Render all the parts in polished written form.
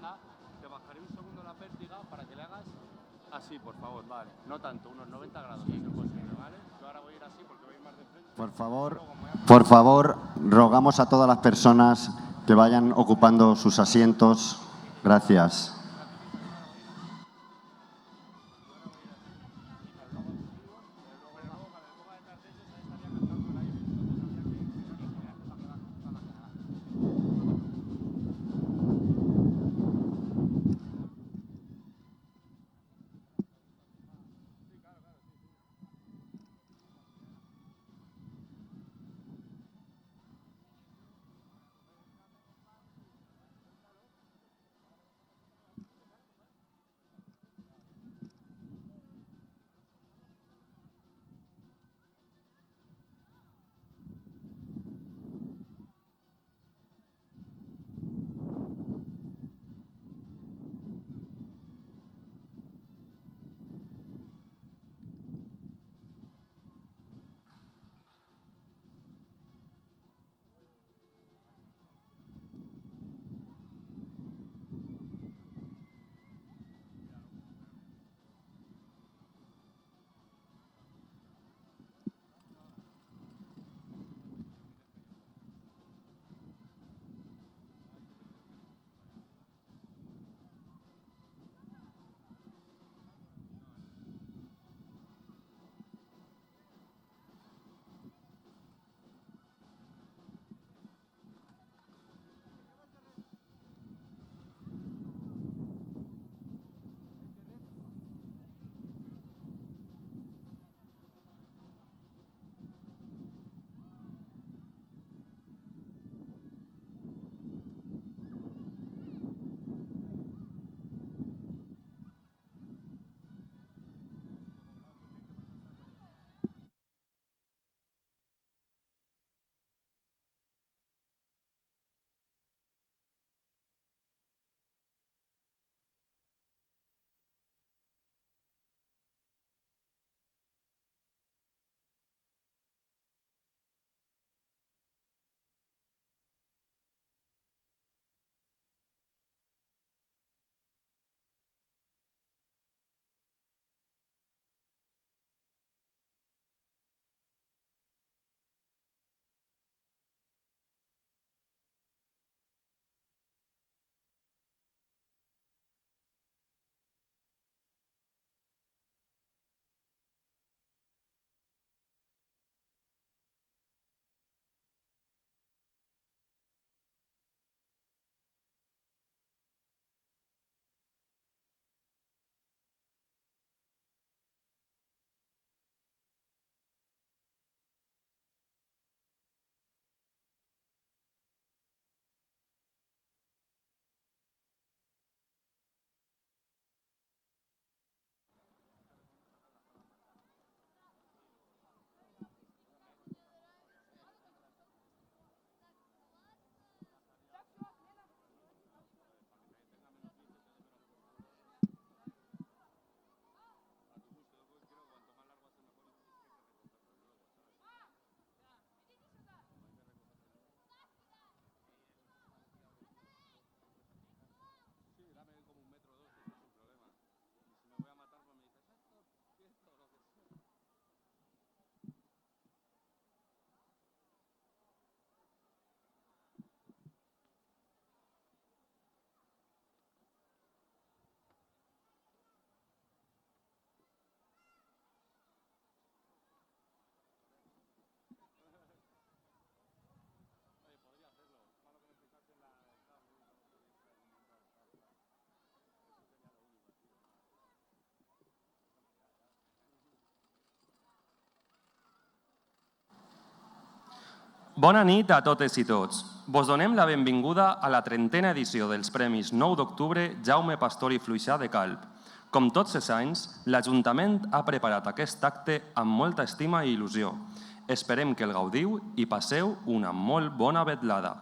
banda, te bajaré un segundo la pértiga para que le hagas así, por favor, vale. No tanto, unos 90 grados, si es posible, ¿vale? Yo ahora voy a ir así porque voy a ir más de frente. Por favor, rogamos a todas las personas que vayan ocupando sus asientos. Gracias. Bona nit a totes i tots. Vos donem la benvinguda a la 30a edició dels Premis 9 d'octubre Jaume Pastor i Fluixà de Calp. Com tots els anys, l'Ajuntament ha preparat aquest acte amb molta estima i il·lusió. Esperem que el gaudiu i passeu una molt bona vetlada.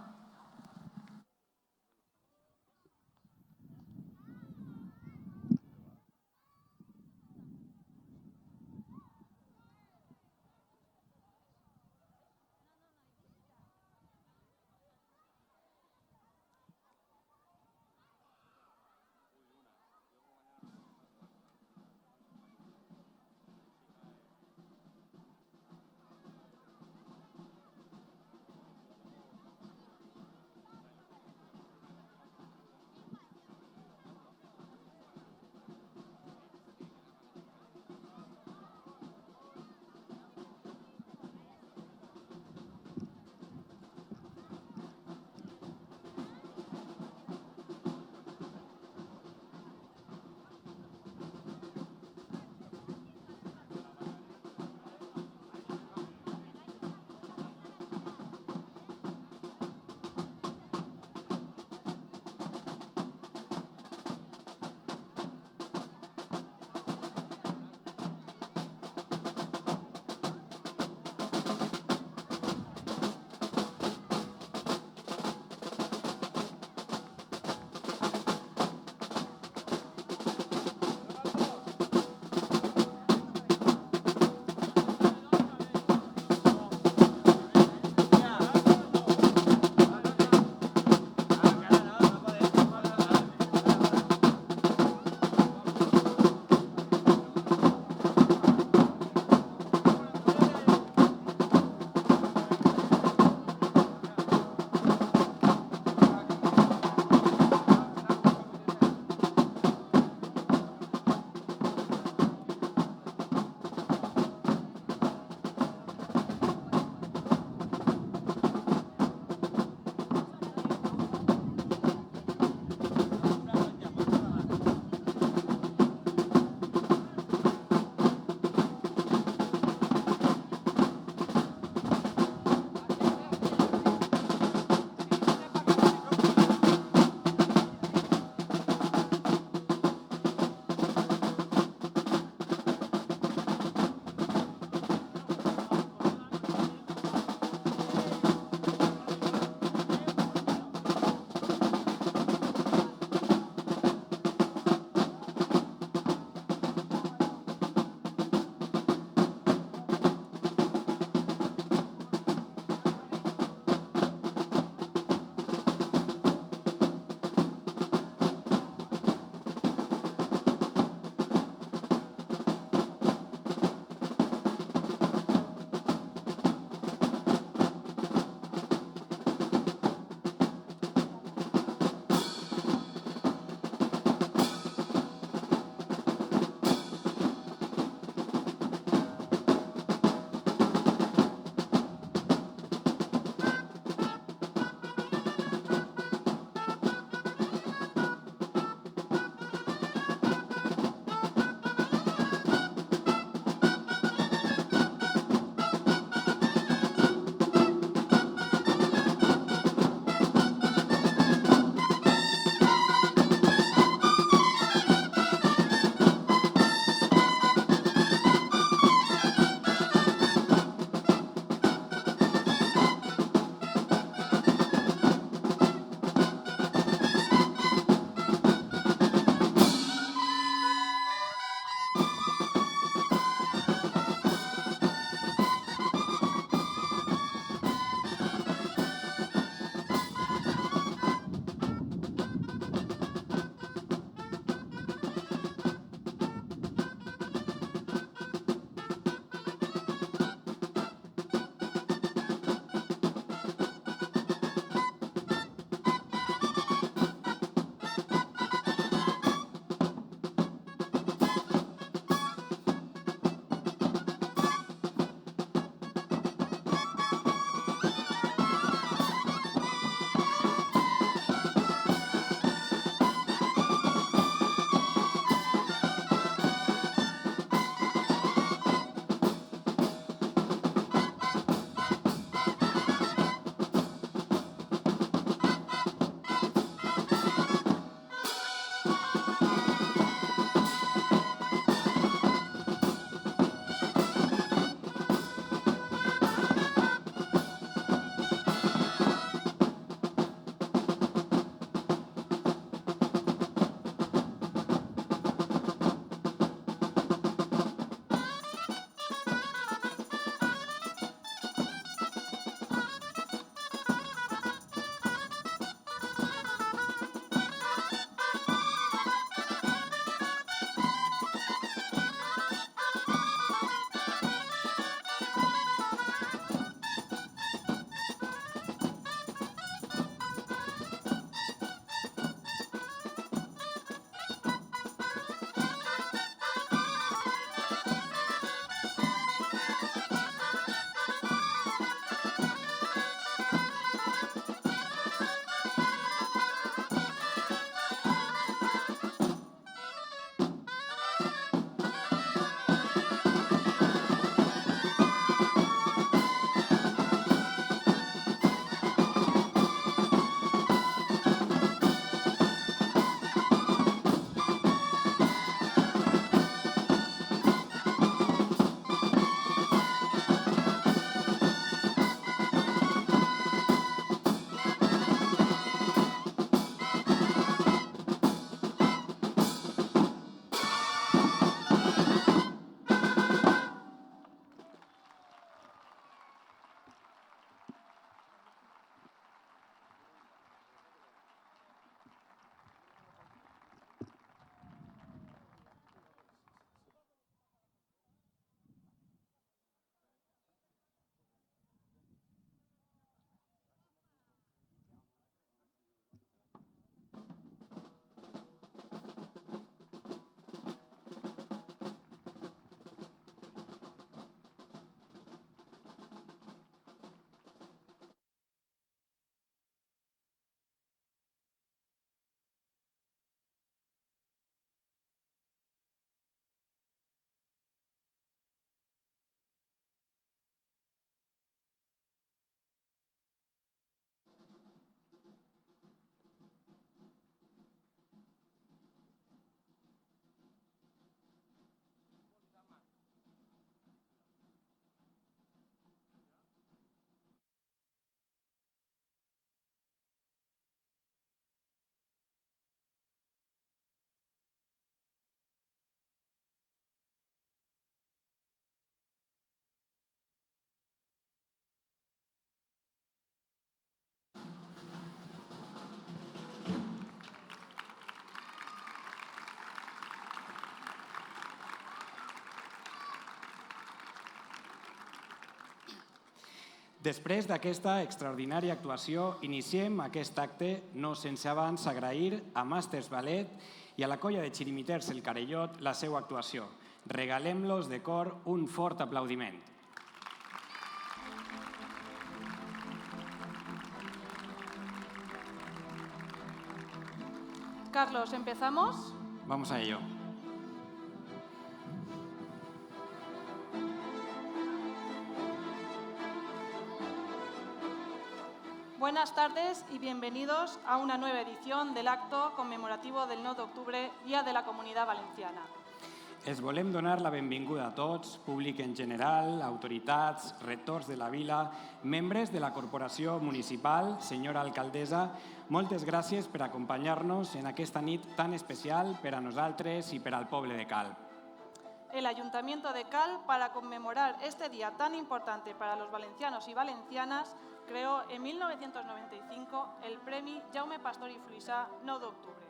Després d'aquesta extraordinària actuació, iniciem aquest acte no sense abans agrair a Masters Ballet i a la colla de xirimiters El Carellot la seva actuació. Regalem-los de cor un fort aplaudiment. Carlos, ¿empezamos? Vamos a ello. Buenas tardes y bienvenidos a una nueva edición del acto conmemorativo del 9 d'octubre, Dia de la Comunitat Valenciana. Els volem donar la benvinguda a tots, públic en general, autoritats, rectors de la vila, membres de la corporació municipal, senyora alcaldessa, moltes gràcies per acompanyar-nos en aquesta nit tan especial per a nosaltres i per al poble de Calp. El Ayuntamiento de Calp, para conmemorar este día tan importante para los valencianos y valencianas, creó en 1995 el Premi Jaume Pastor i Fluixà 9 d'octubre.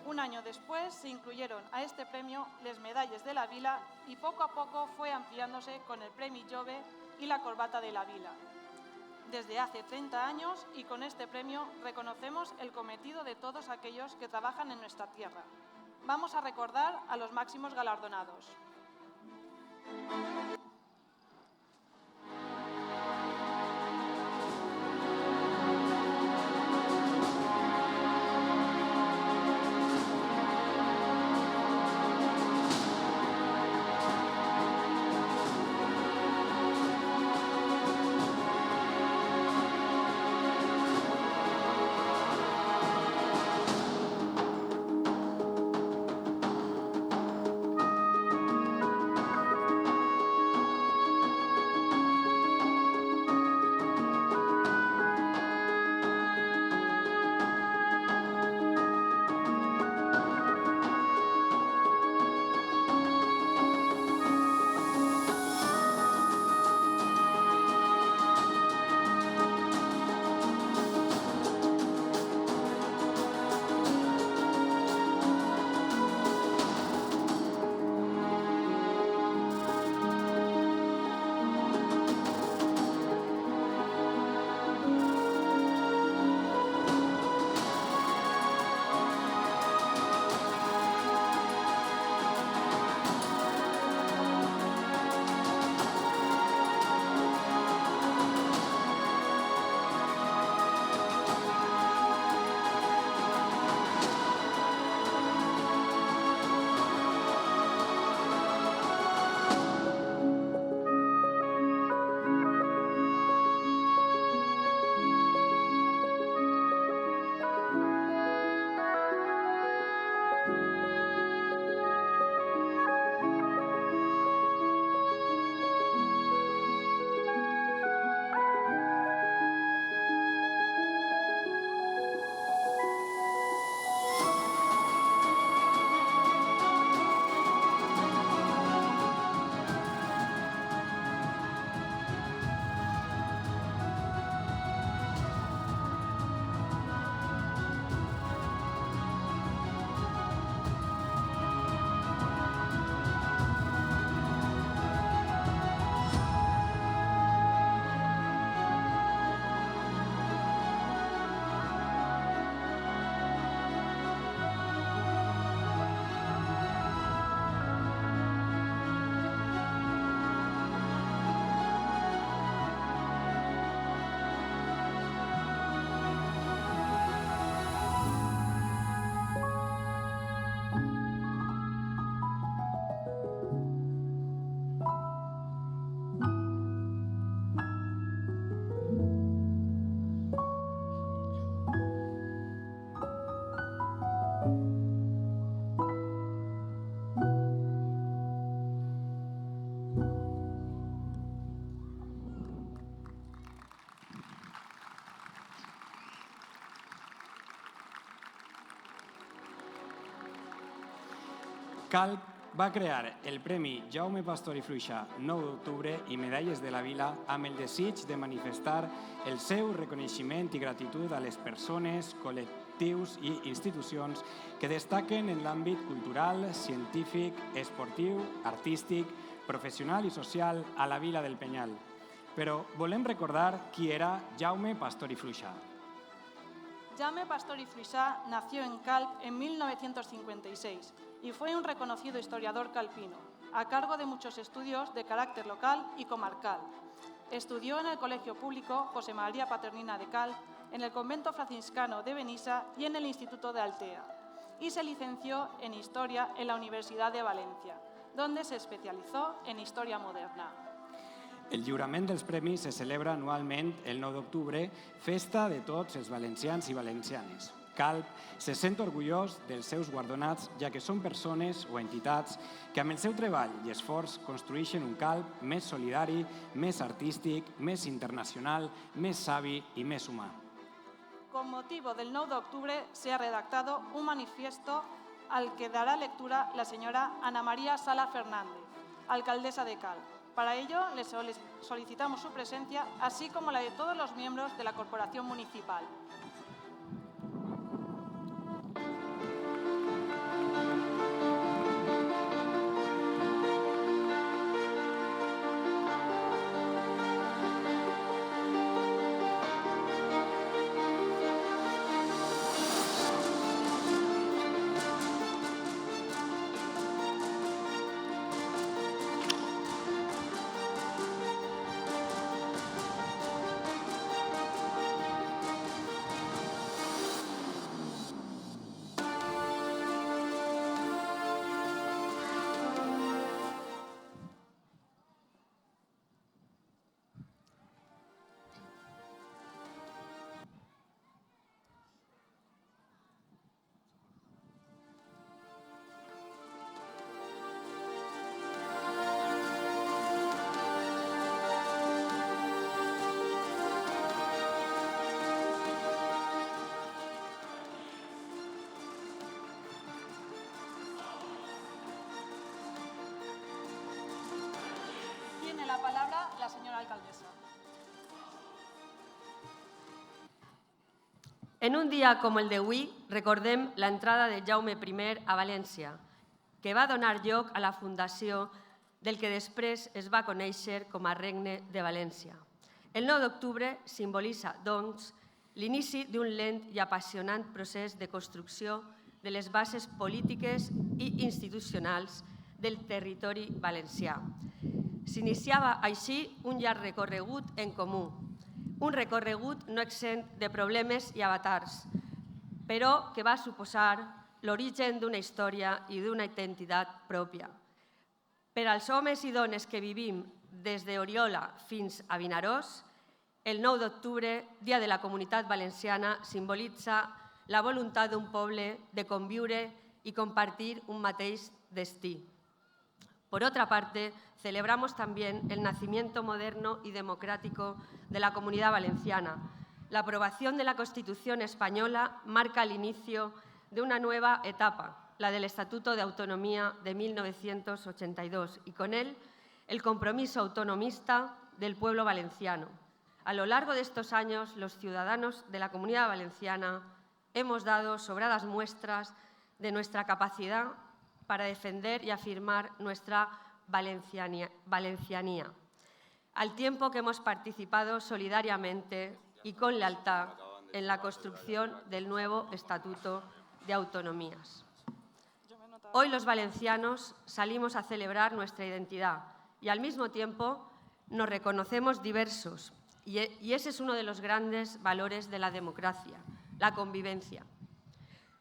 Un año después se incluyeron a este premio les medalles de la Vila y poco a poco fue ampliándose con el Premi Jove y la Corbata de la Vila. Desde hace 30 años y con este premio reconocemos el cometido de todos aquellos que trabajan en nuestra tierra. Vamos a recordar a los máximos galardonados. Calp va crear el Premi Jaume Pastor i Fluixà 9 d'octubre i Medalles de la Vila amb el desig de manifestar el seu reconeixement i gratitud a les persones, col·lectius i institucions que destaquen en l'àmbit cultural, científic, esportiu, artístic, professional i social a la Vila del Penyal. Però volem recordar qui era Jaume Pastor i Fluixà. Jaume Pastor y Fluixà nació en Calp en 1956 y fue un reconocido historiador calpino, a cargo de muchos estudios de carácter local y comarcal. Estudió en el Colegio Público José María Paternina de Calp, en el Convento Franciscano de Benissa y en el Instituto de Altea, y se licenció en Historia en la Universidad de Valencia, donde se especializó en Historia Moderna. El lliurament dels premis se celebra anualment el 9 d'octubre, festa de tots els valencians i valencianes. Calp se sent orgullós dels seus guardonats, ja que són persones o entitats que amb el seu treball i esforç construeixen un Calp més solidari, més artístic, més internacional, més savi i més humà. Con motivo del 9 de octubre se ha redactado un manifiesto al que dará lectura la señora Ana María Sala Fernández, alcaldesa de Calp. Para ello, le solicitamos su presencia, así como la de todos los miembros de la Corporación Municipal. Tiene la palabra la señora alcaldesa. En un dia com el d'avui, recordem l'entrada de Jaume I a València, que va donar lloc a la fundació del que després es va conèixer com a Regne de València. El 9 d'octubre simbolitza, doncs, l'inici d'un lent i apassionant procés de construcció de les bases polítiques i institucionals del territori valencià. S'iniciava així un llarg recorregut en comú, un recorregut no exempt de problemes i avatars, però que va suposar l'origen d'una història i d'una identitat pròpia. Per als homes i dones que vivim des d'Oriola fins a Vinaròs, el 9 d'octubre, Dia de la Comunitat Valenciana, simbolitza la voluntat d'un poble de conviure y compartir un mateix destí. Por otra parte, celebramos también el nacimiento moderno y democrático de la Comunidad Valenciana. La aprobación de la Constitución española marca el inicio de una nueva etapa, la del Estatuto de Autonomía de 1982, y con él el compromiso autonomista del pueblo valenciano. A lo largo de estos años, los ciudadanos de la Comunidad Valenciana hemos dado sobradas muestras de nuestra capacidad para defender y afirmar nuestra valencianía, al tiempo que hemos participado solidariamente y con lealtad en la construcción del nuevo Estatuto de Autonomías. Hoy los valencianos salimos a celebrar nuestra identidad y al mismo tiempo nos reconocemos diversos, y ese es uno de los grandes valores de la democracia, la convivencia.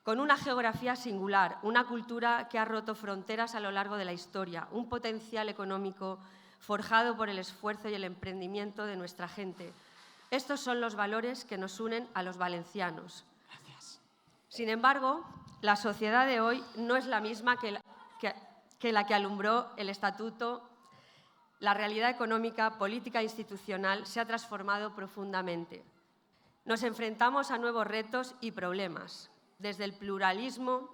Con una geografía singular, una cultura que ha roto fronteras a lo largo de la historia, un potencial económico forjado por el esfuerzo y el emprendimiento de nuestra gente. Estos son los valores que nos unen a los valencianos. Sin embargo, la sociedad de hoy no es la misma que la que alumbró el Estatuto. La realidad económica, política e institucional se ha transformado profundamente. Nos enfrentamos a nuevos retos y problemas. Desde el pluralismo,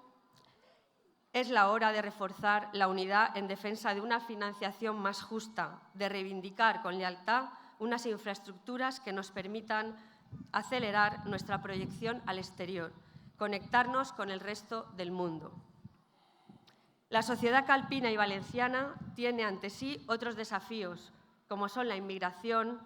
es la hora de reforzar la unidad en defensa de una financiación más justa, de reivindicar con lealtad unas infraestructuras que nos permitan acelerar nuestra proyección al exterior, conectarnos con el resto del mundo. La sociedad calpina y valenciana tiene ante sí otros desafíos, como son la inmigración,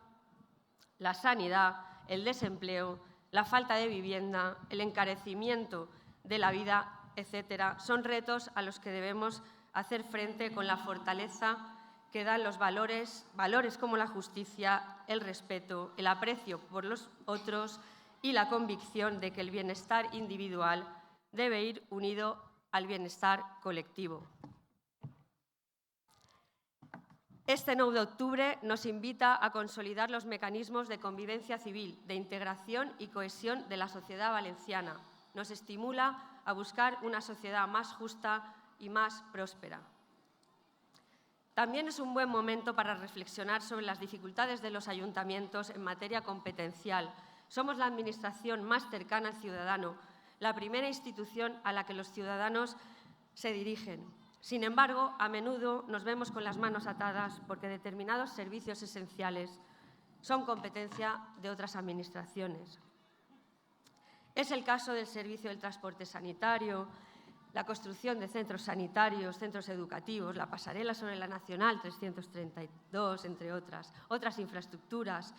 la sanidad, el desempleo, la falta de vivienda, el encarecimiento de la vida, etc., son retos a los que debemos hacer frente con la fortaleza que dan los valores como la justicia, el respeto, el aprecio por los otros y la convicción de que el bienestar individual debe ir unido al bienestar colectivo. Este 9 de octubre nos invita a consolidar los mecanismos de convivencia civil, de integración y cohesión de la sociedad valenciana. Nos estimula a buscar una sociedad más justa y más próspera. También es un buen momento para reflexionar sobre las dificultades de los ayuntamientos en materia competencial. Somos la administración más cercana al ciudadano, la primera institución a la que los ciudadanos se dirigen. Sin embargo, a menudo nos vemos con las manos atadas porque determinados servicios esenciales son competencia de otras administraciones. Es el caso del servicio del transporte sanitario, la construcción de centros sanitarios, centros educativos, la pasarela sobre la Nacional 332, entre otras infraestructuras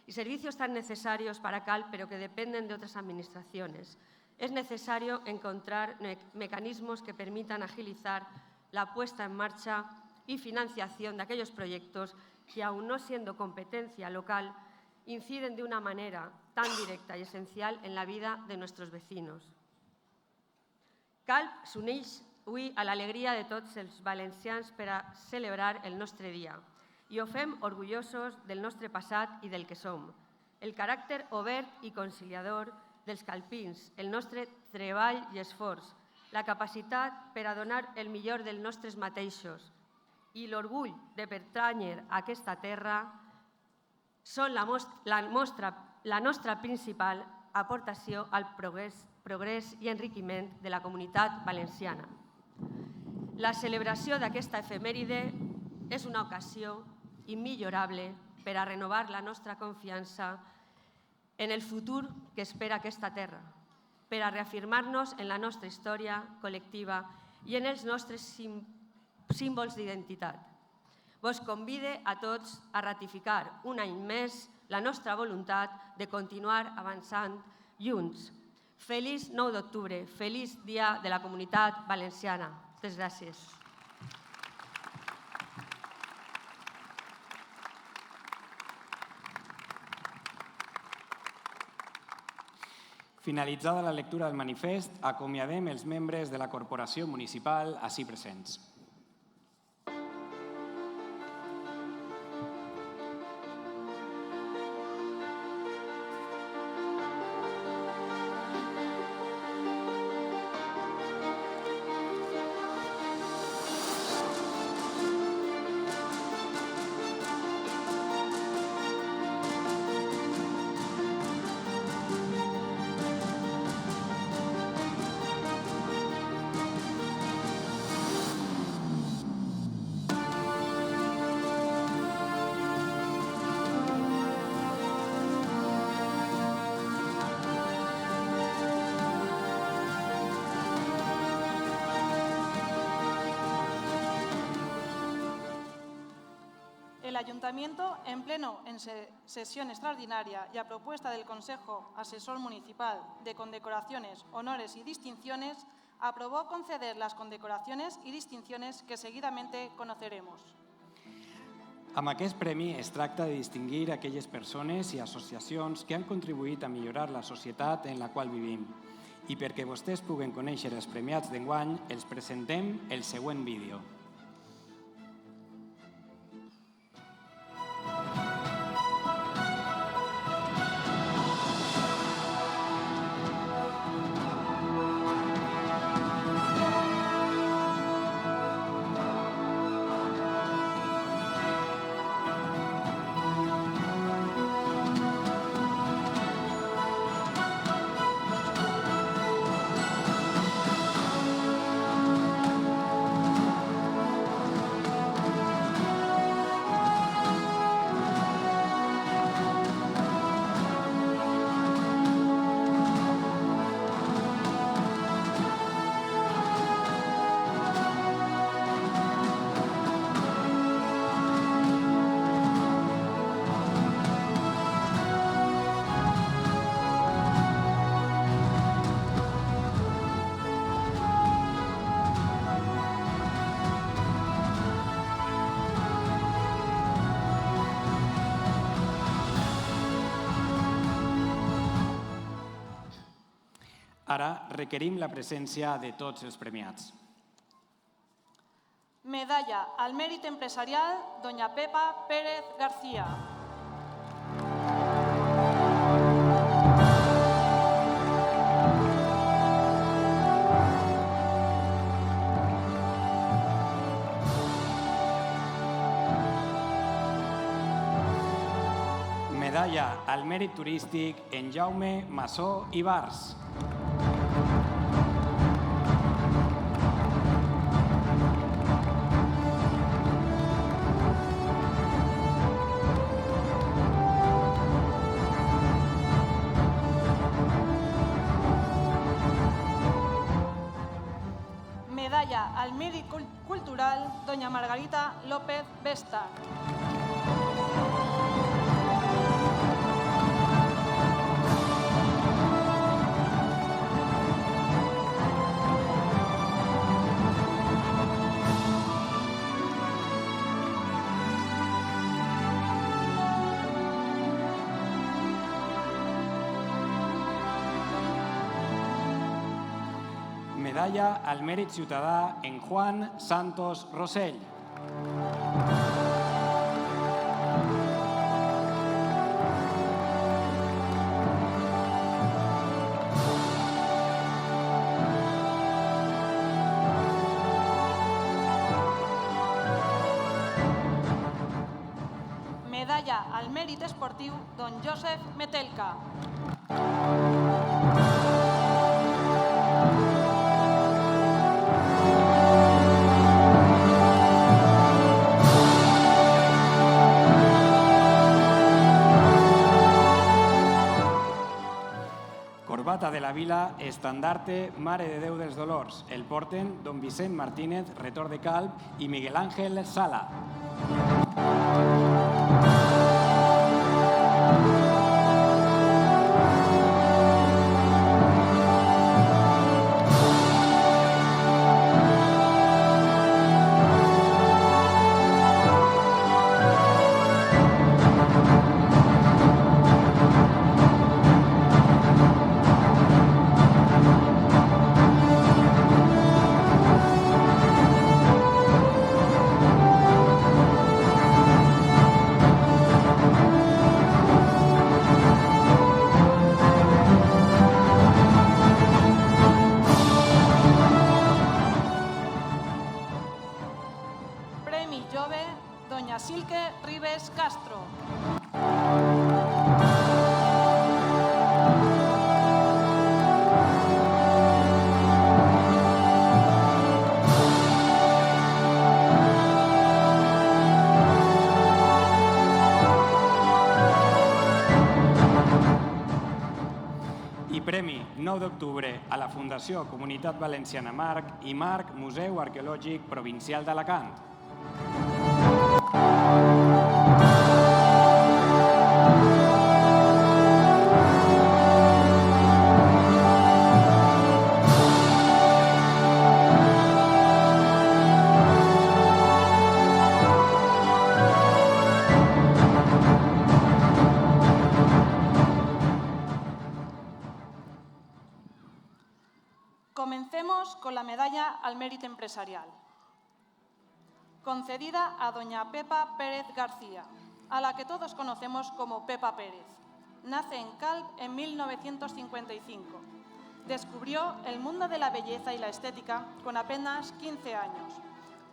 y servicios tan necesarios para CALP, pero que dependen de otras administraciones. Es necesario encontrar mecanismos que permitan agilizar la puesta en marcha y financiación de aquellos proyectos que, aun no siendo competencia local, inciden de una manera tan directa y esencial en la vida de nuestros vecinos. CALP s'uneix avui a l'alegria de tots els valencians per a celebrar el nostre dia i ho fem orgullosos del nostre passat i del que som. El caràcter obert i conciliador dels calpins, el nostre treball i esforç, la capacitat per a donar el millor dels nostres mateixos i l'orgull de pertànyer a aquesta terra són la nostra principal aportació al progrés i enriquiment de la comunitat valenciana. La celebració d'aquesta efemèride és una ocasió immillorable per a renovar la nostra confiança en el futur que espera aquesta terra, per a reafirmar-nos en la nostra història col·lectiva i en els nostres símbols d'identitat. Vos convide a tots a ratificar un any més la nostra voluntat de continuar avançant junts. Feliç 9 d'octubre, feliç Dia de la Comunitat Valenciana. Moltes gràcies. Finalitzada la lectura del manifest, acomiadem els membres de la corporació municipal ací presents. El Ayuntamiento, en pleno en sesión extraordinaria y a propuesta del Consejo Asesor Municipal de Condecoraciones, Honores y Distinciones, aprobó conceder las condecoraciones y distinciones que seguidamente conoceremos. Amb aquest premi es tracta de distingir aquelles persones i associacions que han contribuït a millorar la societat en la qual vivim. I perquè vostès puguen conèixer els premiats d'enguany, els presentem el següent vídeo. Ara requerim la presència de tots els premiats. Medalla al Mérito Empresarial, doña Pepa Pérez García. Medalla al Mèrit Turístic en Jaume Massó i Bars. Medalla al Mérito Cultural, doña Margarita López Vesta. Medalla al Mèrit Ciutadà en Juan Santos Rosell. Medalla al Mèrit Esportiu, don Josep Metelka. Corbata de la Vila, estandarte Mare de Déu dels Dolors. El porten don Vicent Martínez, retor de Calp, i Miguel Ángel Sala. Premi Jove, doña Silke Ribes Castro. I Premi 9 d'octubre a la Fundació Comunitat Valenciana Marc i Marc Museu Arqueològic Provincial d'Alacant. Comencemos con la medalla al Mérito Empresarial, concedida a doña Pepa Pérez García, a la que todos conocemos como Pepa Pérez. Nace en Calp en 1955. Descubrió el mundo de la belleza y la estética con apenas 15 años,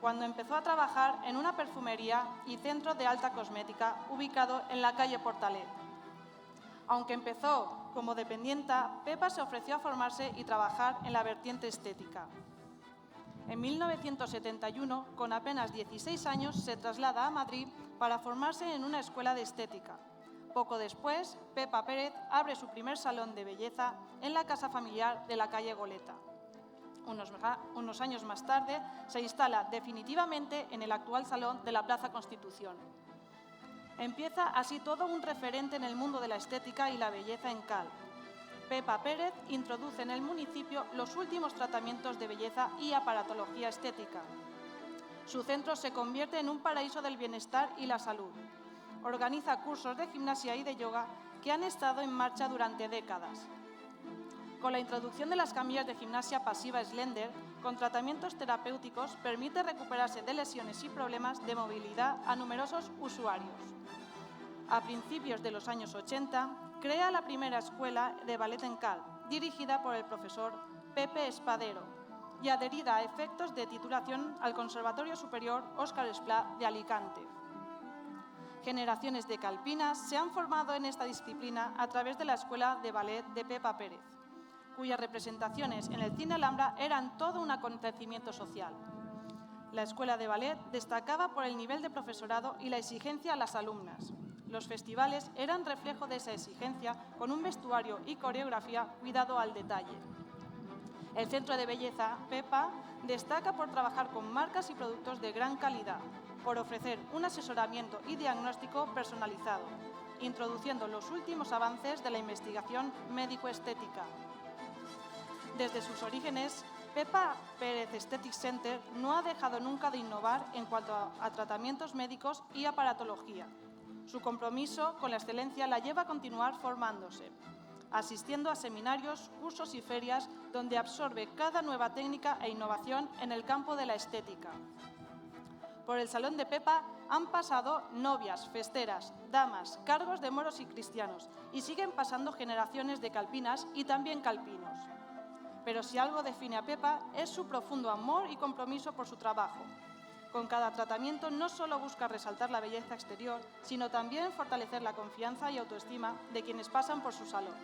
cuando empezó a trabajar en una perfumería y centro de alta cosmética ubicado en la calle Portalet. Aunque empezó como dependienta, Pepa se ofreció a formarse y trabajar en la vertiente estética. En 1971, con apenas 16 años, se traslada a Madrid para formarse en una escuela de estética. Poco después, Pepa Pérez abre su primer salón de belleza en la casa familiar de la calle Goleta. Unos años más tarde, se instala definitivamente en el actual salón de la Plaza Constitución. Empieza así todo un referente en el mundo de la estética y la belleza en Calp. Pepa Pérez introduce en el municipio los últimos tratamientos de belleza y aparatología estética. Su centro se convierte en un paraíso del bienestar y la salud. Organiza cursos de gimnasia y de yoga que han estado en marcha durante décadas. con la introducción de las camillas de gimnasia pasiva Slender, con tratamientos terapéuticos, permite recuperarse de lesiones y problemas de movilidad a numerosos usuarios. A principios de los años 80, crea la primera escuela de ballet en Calp, dirigida por el profesor Pepe Espadero y adherida a efectos de titulación al Conservatorio Superior Óscar Esplá de Alicante. Generaciones de calpinas se han formado en esta disciplina a través de la Escuela de Ballet de Pepa Pérez, cuyas representaciones en el Cine Alhambra eran todo un acontecimiento social. La Escuela de Ballet destacaba por el nivel de profesorado y la exigencia a las alumnas. Los festivales eran reflejo de esa exigencia con un vestuario y coreografía cuidado al detalle. El Centro de Belleza Pepa destaca por trabajar con marcas y productos de gran calidad, por ofrecer un asesoramiento y diagnóstico personalizado, introduciendo los últimos avances de la investigación médico-estética. Desde sus orígenes, Pepa Pérez Aesthetic Center no ha dejado nunca de innovar en cuanto a tratamientos médicos y aparatología. Su compromiso con la excelencia la lleva a continuar formándose, asistiendo a seminarios, cursos y ferias donde absorbe cada nueva técnica e innovación en el campo de la estética. Por el Salón de Pepa han pasado novias, festeras, damas, cargos de moros y cristianos y siguen pasando generaciones de calpinas y también calpinos. Pero si algo define a Pepa es su profundo amor y compromiso por su trabajo. Con cada tratamiento no solo busca resaltar la belleza exterior, sino también fortalecer la confianza y autoestima de quienes pasan por su salón.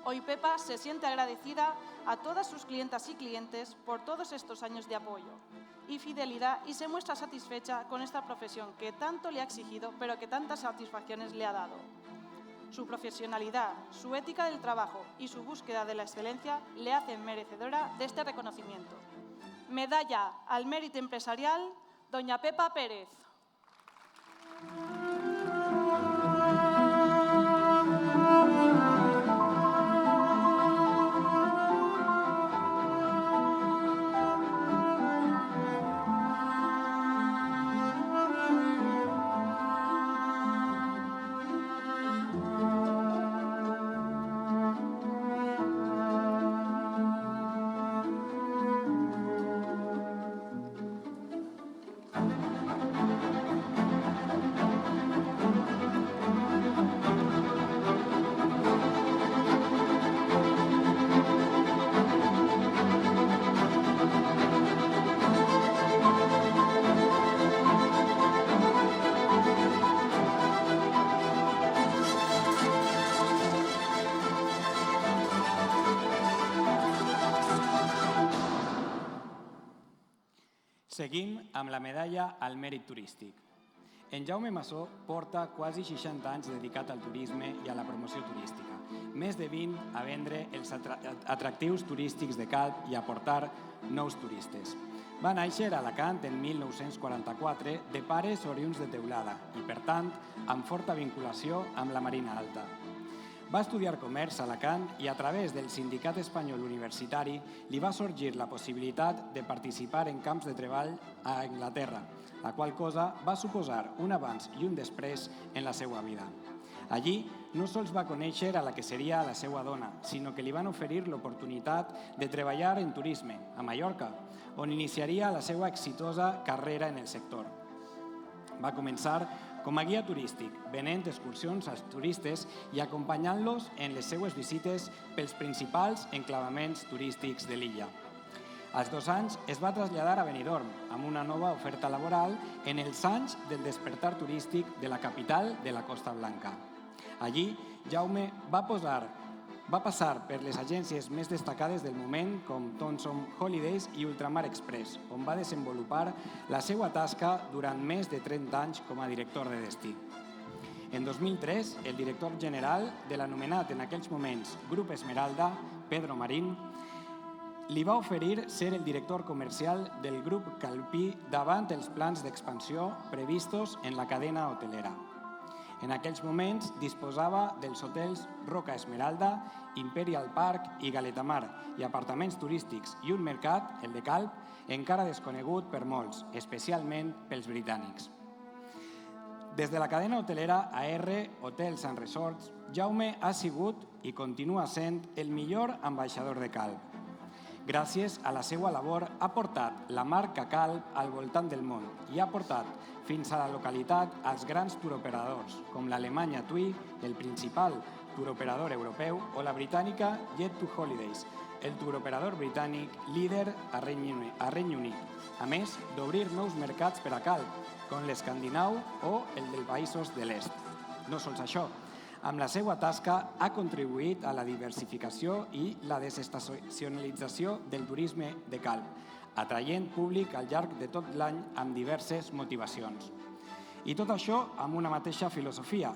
Hoy Pepa se siente agradecida a todas sus clientas y clientes por todos estos años de apoyo y fidelidad y se muestra satisfecha con esta profesión que tanto le ha exigido pero que tantas satisfacciones le ha dado. Su profesionalidad, su ética del trabajo y su búsqueda de la excelencia le hacen merecedora de este reconocimiento. Medalla al mérito empresarial, doña Pepa Pérez. Seguim amb la medalla al mèrit turístic. En Jaume Massó porta quasi 60 anys dedicat al turisme i a la promoció turística, més de 20 a vendre els atractius turístics de Calp i a portar nous turistes. Va néixer a Alacant en 1944 de pares oriünds de Teulada i, per tant, amb forta vinculació amb la Marina Alta. Va estudiar comerç a Alacant i a través del Sindicat Espanyol Universitari li va sorgir la possibilitat de participar en camps de treball a Anglaterra, la qual cosa va suposar un abans i un després en la seva vida. Allí no sols va conèixer a la que seria la seva dona, sinó que li van oferir l'oportunitat de treballar en turisme a Mallorca, on iniciaria la seva exitosa carrera en el sector. Va començar com a guia turístic, venent excursions als turistes i acompanyant-los en les seues visites pels principals enclavaments turístics de l'illa. Als 2 anys es va traslladar a Benidorm amb una nova oferta laboral en els anys del despertar turístic de la capital de la Costa Blanca. Allí, Jaume va passar per les agències més destacades del moment com Thomson Holidays i Ultramar Express, on va desenvolupar la seva tasca durant més de 30 anys com a director de destí. En 2003, el director general de l'anomenat en aquells moments Grup Esmeralda, Pedro Marín, li va oferir ser el director comercial del grup calpí davant els plans d'expansió previstos en la cadena hotelera. En aquells moments disposava dels hotels Roca Esmeralda, Imperial Park i Galetamar i apartaments turístics i un mercat, el de Calp, encara desconegut per molts, especialment pels britànics. Des de la cadena hotelera AR Hotels and Resorts Jaume ha sigut i continua sent el millor ambaixador de Calp. Gràcies a la seva labor ha portat la marca Calp al voltant del món i ha portat fins a la localitat als grans turoperadors, com l'Alemanya TUI, el principal turoperador europeu, o la britànica Jet2Holidays, el turoperador britànic líder a Regne Unit, a més d'obrir nous mercats per a Calp, com l'escandinau o el dels països de l'est. No sols això, amb la seva tasca ha contribuït a la diversificació i la desestacionalització del turisme de Calp, atraient públic al llarg de tot l'any amb diverses motivacions. I tot això amb una mateixa filosofia,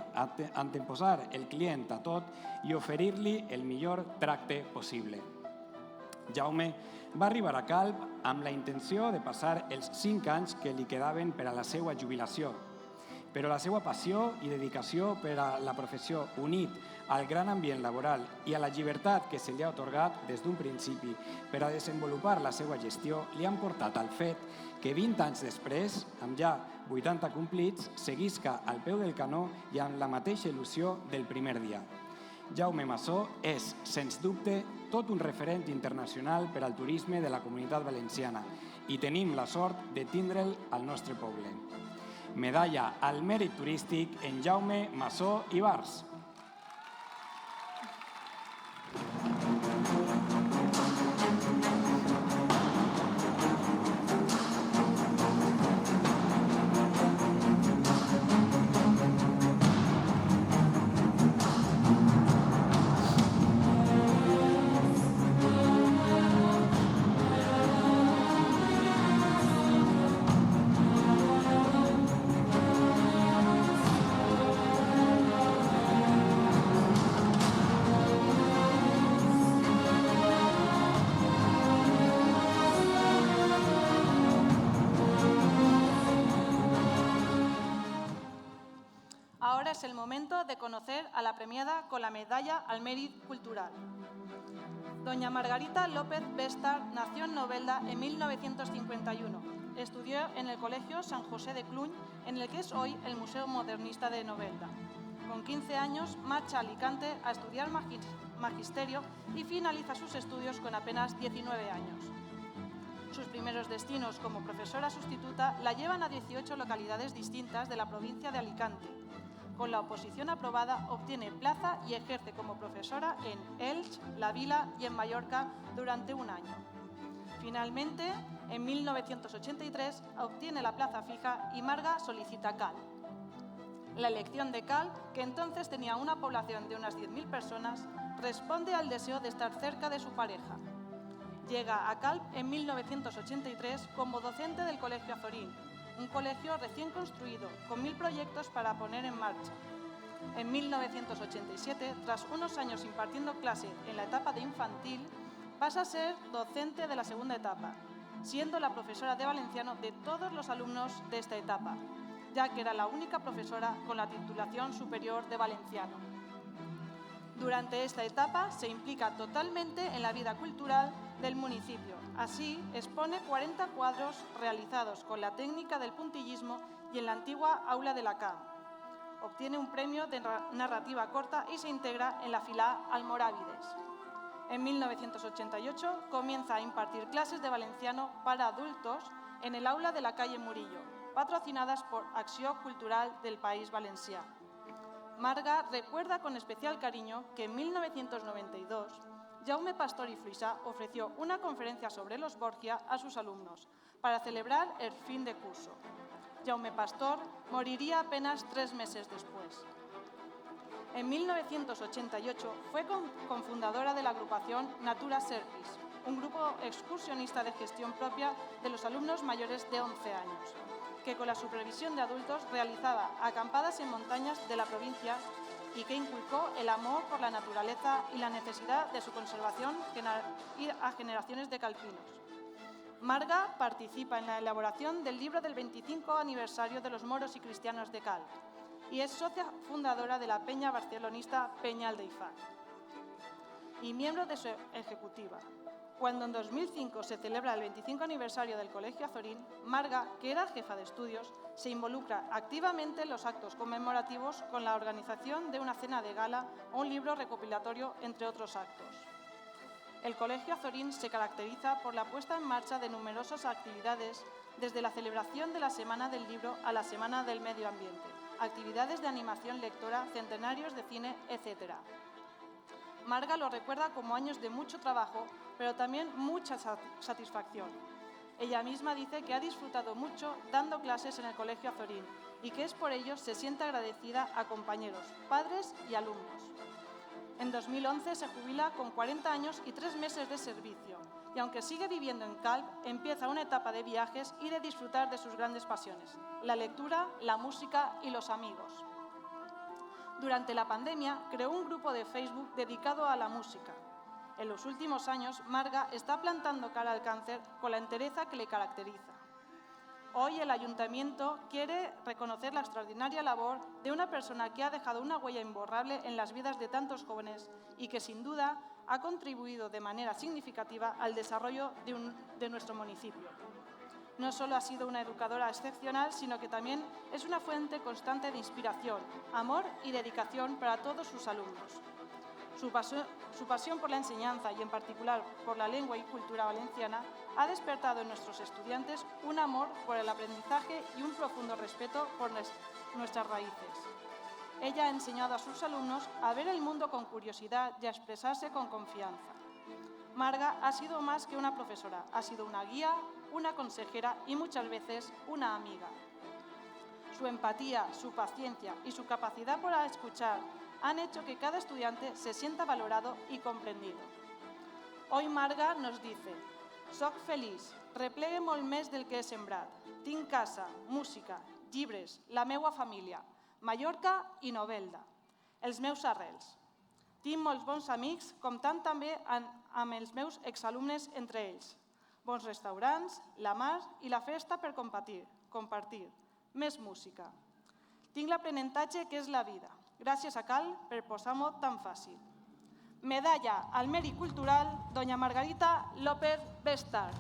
anteposar el client a tot i oferir-li el millor tracte possible. Jaume va arribar a Calp amb la intenció de passar els 5 anys que li quedaven per a la seva jubilació, però la seva passió i dedicació per a la professió, unit al gran ambient laboral i a la llibertat que se li ha atorgat des d'un principi per a desenvolupar la seva gestió, li han portat al fet que 20 anys després, amb ja 80 complits, seguisca al peu del canó i amb la mateixa il·lusió del primer dia. Jaume Massó és, sens dubte, tot un referent internacional per al turisme de la Comunitat Valenciana i tenim la sort de tindre'l al nostre poble. Medalla al mèrit turístic en Jaume Massó Ibars. Ahora es el momento de conocer a la premiada con la medalla al mérito cultural. Doña Margarita López Bestar nació en Novelda en 1951. Estudió en el Colegio San José de Cluny, en el que es hoy el Museo Modernista de Novelda. Con 15 años marcha a Alicante a estudiar magisterio y finaliza sus estudios con apenas 19 años. Sus primeros destinos como profesora sustituta la llevan a 18 localidades distintas de la provincia de Alicante. Con la oposición aprobada, obtiene plaza y ejerce como profesora en Elche, La Vila y en Mallorca durante un año. Finalmente, en 1983, obtiene la plaza fija y Marga solicita Calp. La elección de Calp, que entonces tenía una población de unas 10.000 personas, responde al deseo de estar cerca de su pareja. Llega a Calp en 1983 como docente del Colegio Azorín, un colegio recién construido, con 1000 proyectos para poner en marcha. En 1987, tras unos años impartiendo clase en la etapa de infantil, pasa a ser docente de la segunda etapa, siendo la profesora de valenciano de todos los alumnos de esta etapa, ya que era la única profesora con la titulación superior de valenciano. Durante esta etapa se implica totalmente en la vida cultural del municipio. Así, expone 40 cuadros realizados con la técnica del puntillismo y en la antigua aula de la CAM. Obtiene un premio de narrativa corta y se integra en la fila Almorávides. En 1988 comienza a impartir clases de valenciano para adultos en el aula de la calle Murillo, patrocinadas por Acció Cultural del País Valencià. Marga recuerda con especial cariño que en 1992 Jaume Pastor y Fluixà ofreció una conferencia sobre los Borgia a sus alumnos para celebrar el fin de curso. Jaume Pastor moriría apenas 3 meses después. En 1988 fue cofundadora de la agrupación Natura Serpis, un grupo excursionista de gestión propia de los alumnos mayores de 11 años, que con la supervisión de adultos realizaba acampadas en montañas de la provincia y que inculcó el amor por la naturaleza y la necesidad de su conservación a generaciones de calpinos. Marga participa en la elaboración del libro del 25 aniversario de los moros y cristianos de Calp y es socia fundadora de la peña barcelonista Peñal de Ifá y miembro de su ejecutiva. Cuando en 2005 se celebra el 25 aniversario del Colegio Azorín, Marga, que era jefa de estudios, se involucra activamente en los actos conmemorativos con la organización de una cena de gala o un libro recopilatorio, entre otros actos. El Colegio Azorín se caracteriza por la puesta en marcha de numerosas actividades, desde la celebración de la Semana del Libro a la Semana del Medio Ambiente, actividades de animación lectora, centenarios de cine, etc. Marga lo recuerda como años de mucho trabajo, pero también mucha satisfacción. Ella misma dice que ha disfrutado mucho dando clases en el Colegio Azorín y que es por ello se siente agradecida a compañeros, padres y alumnos. En 2011 se jubila con 40 años y 3 meses de servicio y aunque sigue viviendo en Calp, empieza una etapa de viajes y de disfrutar de sus grandes pasiones, la lectura, la música y los amigos. Durante la pandemia creó un grupo de Facebook dedicado a la música. En los últimos años, Marga está plantando cara al cáncer con la entereza que le caracteriza. Hoy el Ayuntamiento quiere reconocer la extraordinaria labor de una persona que ha dejado una huella imborrable en las vidas de tantos jóvenes y que sin duda ha contribuido de manera significativa al desarrollo de nuestro municipio. No solo ha sido una educadora excepcional, sino que también es una fuente constante de inspiración, amor y dedicación para todos sus alumnos. Su pasión por la enseñanza y en particular por la lengua y cultura valenciana ha despertado en nuestros estudiantes un amor por el aprendizaje y un profundo respeto por nuestras raíces. Ella ha enseñado a sus alumnos a ver el mundo con curiosidad y a expresarse con confianza. Marga ha sido más que una profesora, ha sido una guía, una consejera y muchas veces una amiga. Su empatía, su paciencia y su capacidad para escuchar han hecho que cada estudiante se sienta valorado i comprendido. Hoy Marga nos dice: «Soc feliç, replegue molt més del que he sembrat. Tinc casa, música, llibres, la meua família, Mallorca i Novelda, els meus arrels. Tinc molts bons amics, comptant també amb els meus exalumnes entre ells. Bons restaurants, la mar i la festa per compartir. Més música. Tinc l'aprenentatge que és la vida. Gràcies a Cal per posar-m'ho tan fàcil». Medalla al Mèrit Cultural, doña Margarita López Bestar.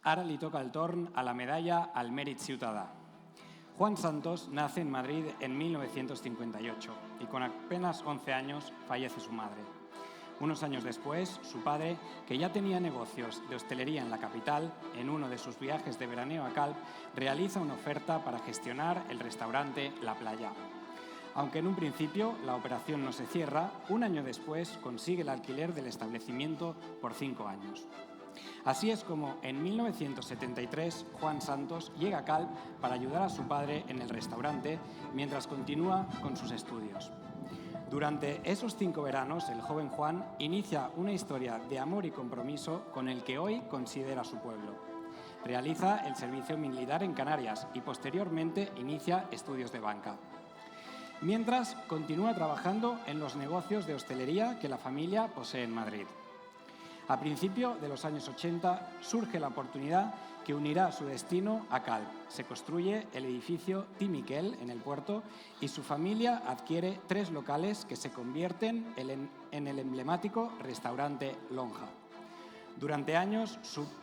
Ara li toca el torn a la medalla al mèrit ciutadà. Juan Santos nace en Madrid en 1958 y con apenas 11 años fallece su madre. Unos años después, su padre, que ya tenía negocios de hostelería en la capital, en uno de sus viajes de veraneo a Calp, realiza una oferta para gestionar el restaurante La Playa. Aunque en un principio la operación no se cierra, un año después consigue el alquiler del establecimiento por 5 años. Así es como en 1973 Juan Santos llega a Calp para ayudar a su padre en el restaurante mientras continúa con sus estudios. Durante esos 5 veranos, el joven Juan inicia una historia de amor y compromiso con el que hoy considera su pueblo. Realiza el servicio militar en Canarias y posteriormente inicia estudios de banca. Mientras, continúa trabajando en los negocios de hostelería que la familia posee en Madrid. A principios de los años 80 surge la oportunidad que unirá su destino a Calp. Se construye el edificio Timiquel en el puerto y su familia adquiere 3 locales que se convierten en el emblemático restaurante Lonja. Durante años,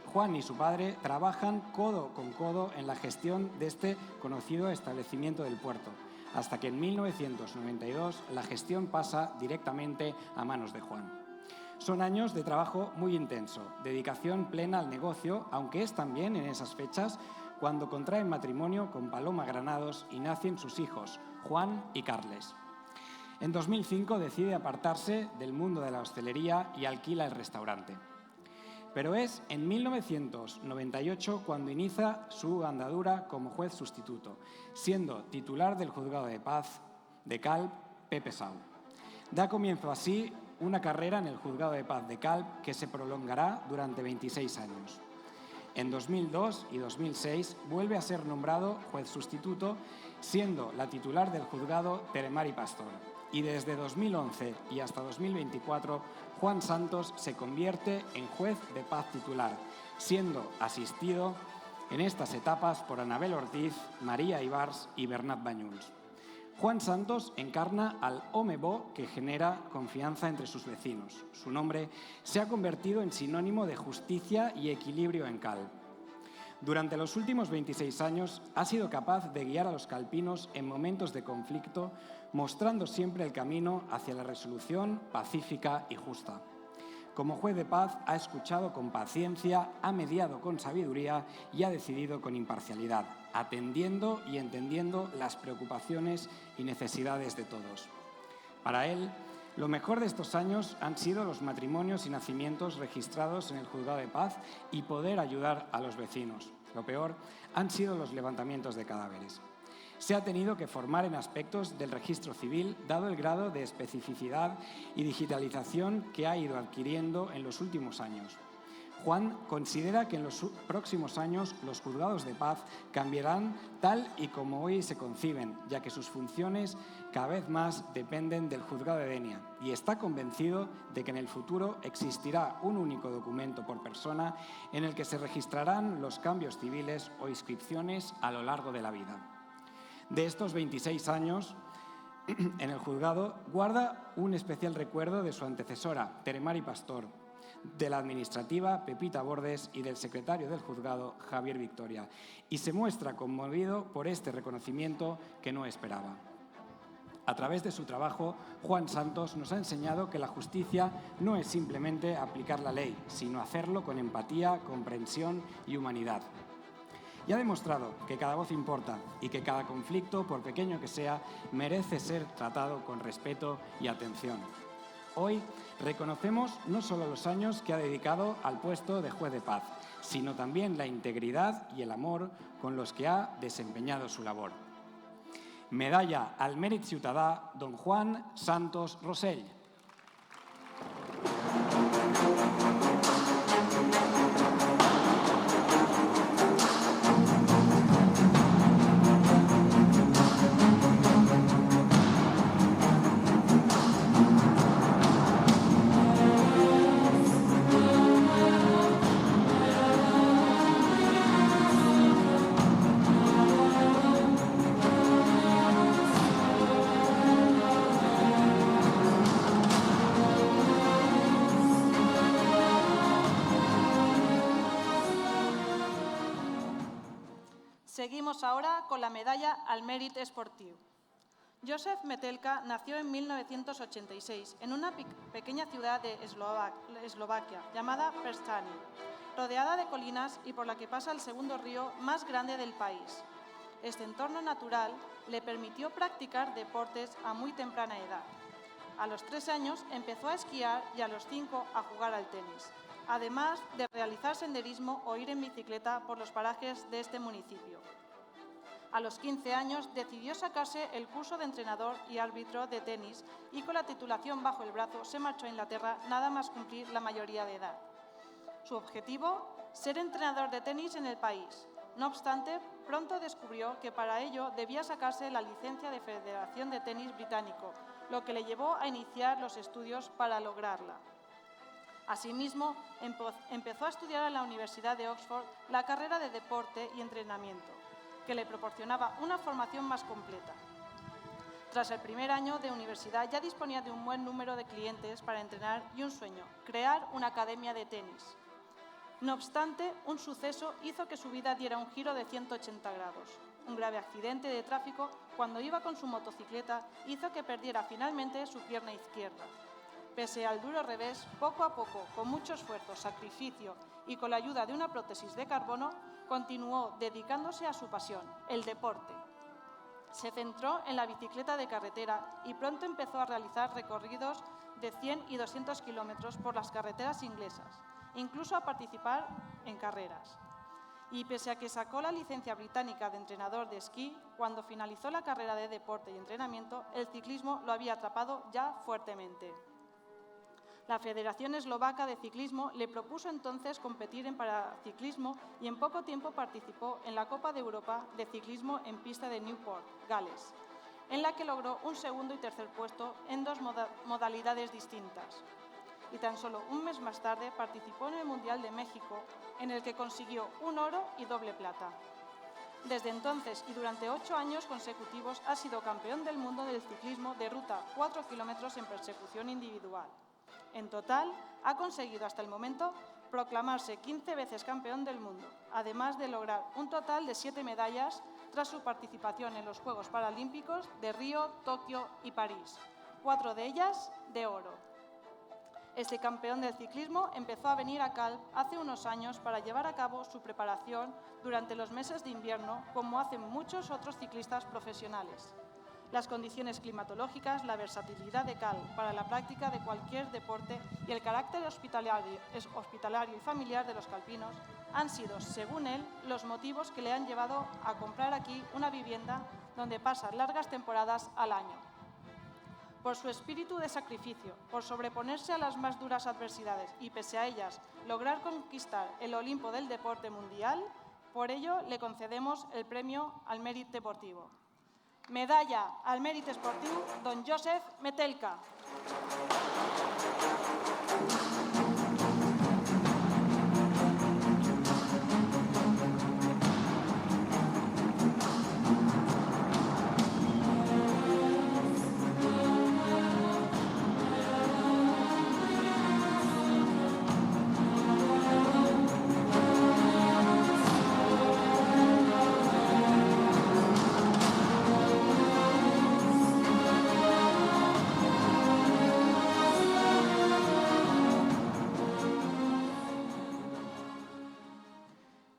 Juan y su padre trabajan codo con codo en la gestión de este conocido establecimiento del puerto, hasta que en 1992 la gestión pasa directamente a manos de Juan. Son años de trabajo muy intenso, dedicación plena al negocio, aunque es también en esas fechas cuando contraen matrimonio con Paloma Granados y nacen sus hijos, Juan y Carles. En 2005 decide apartarse del mundo de la hostelería y alquila el restaurante. pero es en 1998 cuando inicia su andadura como juez sustituto, siendo titular del Juzgado de Paz de Calp, Pepe Sau. Da comienzo así una carrera en el Juzgado de Paz de Calp que se prolongará durante 26 años. En 2002 y 2006 vuelve a ser nombrado juez sustituto, siendo la titular del juzgado Tere Mari Pastor. Y desde 2011 y hasta 2024, Juan Santos se convierte en juez de paz titular, siendo asistido en estas etapas por Anabel Ortiz, María Ibars y Bernat Bañuls. Juan Santos encarna al home bo que genera confianza entre sus vecinos. Su nombre se ha convertido en sinónimo de justicia y equilibrio en Calp. Durante los últimos 26 años ha sido capaz de guiar a los calpinos en momentos de conflicto, mostrando siempre el camino hacia la resolución pacífica y justa. Como juez de paz ha escuchado con paciencia, ha mediado con sabiduría y ha decidido con imparcialidad, atendiendo y entendiendo las preocupaciones y necesidades de todos. Para él, lo mejor de estos años han sido los matrimonios y nacimientos registrados en el Juzgado de Paz y poder ayudar a los vecinos. Lo peor han sido los levantamientos de cadáveres. Se ha tenido que formar en aspectos del registro civil, dado el grado de especificidad y digitalización que ha ido adquiriendo en los últimos años. Juan considera que en los próximos años los juzgados de paz cambiarán tal y como hoy se conciben, ya que sus funciones cada vez más dependen del juzgado de Denia, y está convencido de que en el futuro existirá un único documento por persona en el que se registrarán los cambios civiles o inscripciones a lo largo de la vida. De estos 26 años en el juzgado, guarda un especial recuerdo de su antecesora, Tere Mari Pastor, de la administrativa, Pepita Bordes, y del secretario del juzgado, Javier Victoria, y se muestra conmovido por este reconocimiento que no esperaba. A través de su trabajo, Juan Santos nos ha enseñado que la justicia no es simplemente aplicar la ley, sino hacerlo con empatía, comprensión y humanidad. Y ha demostrado que cada voz importa y que cada conflicto, por pequeño que sea, merece ser tratado con respeto y atención. Hoy reconocemos no solo los años que ha dedicado al puesto de juez de paz, sino también la integridad y el amor con los que ha desempeñado su labor. Medalla al Mèrit Ciutadà, don Juan Santos Rosell. Seguimos ahora con la medalla al Mèrit Esportiu. Josef Metelka nació en 1986 en una pequeña ciudad de Eslovaquia llamada Prešany, rodeada de colinas y por la que pasa el segundo río más grande del país. Este entorno natural le permitió practicar deportes a muy temprana edad. A los 3 años empezó a esquiar y a los 5 a jugar al tenis, además de realizar senderismo o ir en bicicleta por los parajes de este municipio. A los 15 años decidió sacarse el curso de entrenador y árbitro de tenis y con la titulación bajo el brazo se marchó a Inglaterra nada más cumplir la mayoría de edad. Su objetivo, ser entrenador de tenis en el país. No obstante, pronto descubrió que para ello debía sacarse la licencia de Federación de Tenis Británico, lo que le llevó a iniciar los estudios para lograrla. Asimismo, empezó a estudiar en la Universidad de Oxford la carrera de Deporte y Entrenamiento, que le proporcionaba una formación más completa. Tras el primer año de universidad ya disponía de un buen número de clientes para entrenar y un sueño, crear una academia de tenis. No obstante, un suceso hizo que su vida diera un giro de 180 grados. Un grave accidente de tráfico cuando iba con su motocicleta hizo que perdiera finalmente su pierna izquierda. Pese al duro revés, poco a poco, con mucho esfuerzo, sacrificio y con la ayuda de una prótesis de carbono, continuó dedicándose a su pasión, el deporte. Se centró en la bicicleta de carretera y pronto empezó a realizar recorridos de 100 y 200 kilómetros por las carreteras inglesas. incluso a participar en carreras. Y pese a que sacó la licencia británica de entrenador de esquí, cuando finalizó la carrera de deporte y entrenamiento, el ciclismo lo había atrapado ya fuertemente. La Federación Eslovaca de Ciclismo le propuso entonces competir en paraciclismo y en poco tiempo participó en la Copa de Europa de Ciclismo en pista de Newport, Gales, en la que logró un segundo y tercer puesto en dos modalidades distintas. Y tan solo un mes más tarde participó en el Mundial de México, en el que consiguió un oro y doble plata. Desde entonces y durante 8 años consecutivos ha sido campeón del mundo del ciclismo de ruta 4 kilómetros en persecución individual. En total, ha conseguido hasta el momento proclamarse 15 veces campeón del mundo, además de lograr un total de 7 medallas tras su participación en los Juegos Paralímpicos de Río, Tokio y París, 4 de ellas de oro. Este campeón del ciclismo empezó a venir a Calp hace unos años para llevar a cabo su preparación durante los meses de invierno, como hacen muchos otros ciclistas profesionales. Las condiciones climatológicas, la versatilidad de Calp para la práctica de cualquier deporte y el carácter hospitalario y familiar de los calpinos han sido, según él, los motivos que le han llevado a comprar aquí una vivienda donde pasa largas temporadas al año. Por su espíritu de sacrificio, por sobreponerse a las más duras adversidades y, pese a ellas, lograr conquistar el Olimpo del deporte mundial, por ello le concedemos el premio al Mèrit Deportivo. Medalla al Mèrit Esportiu, don Josep Metelka.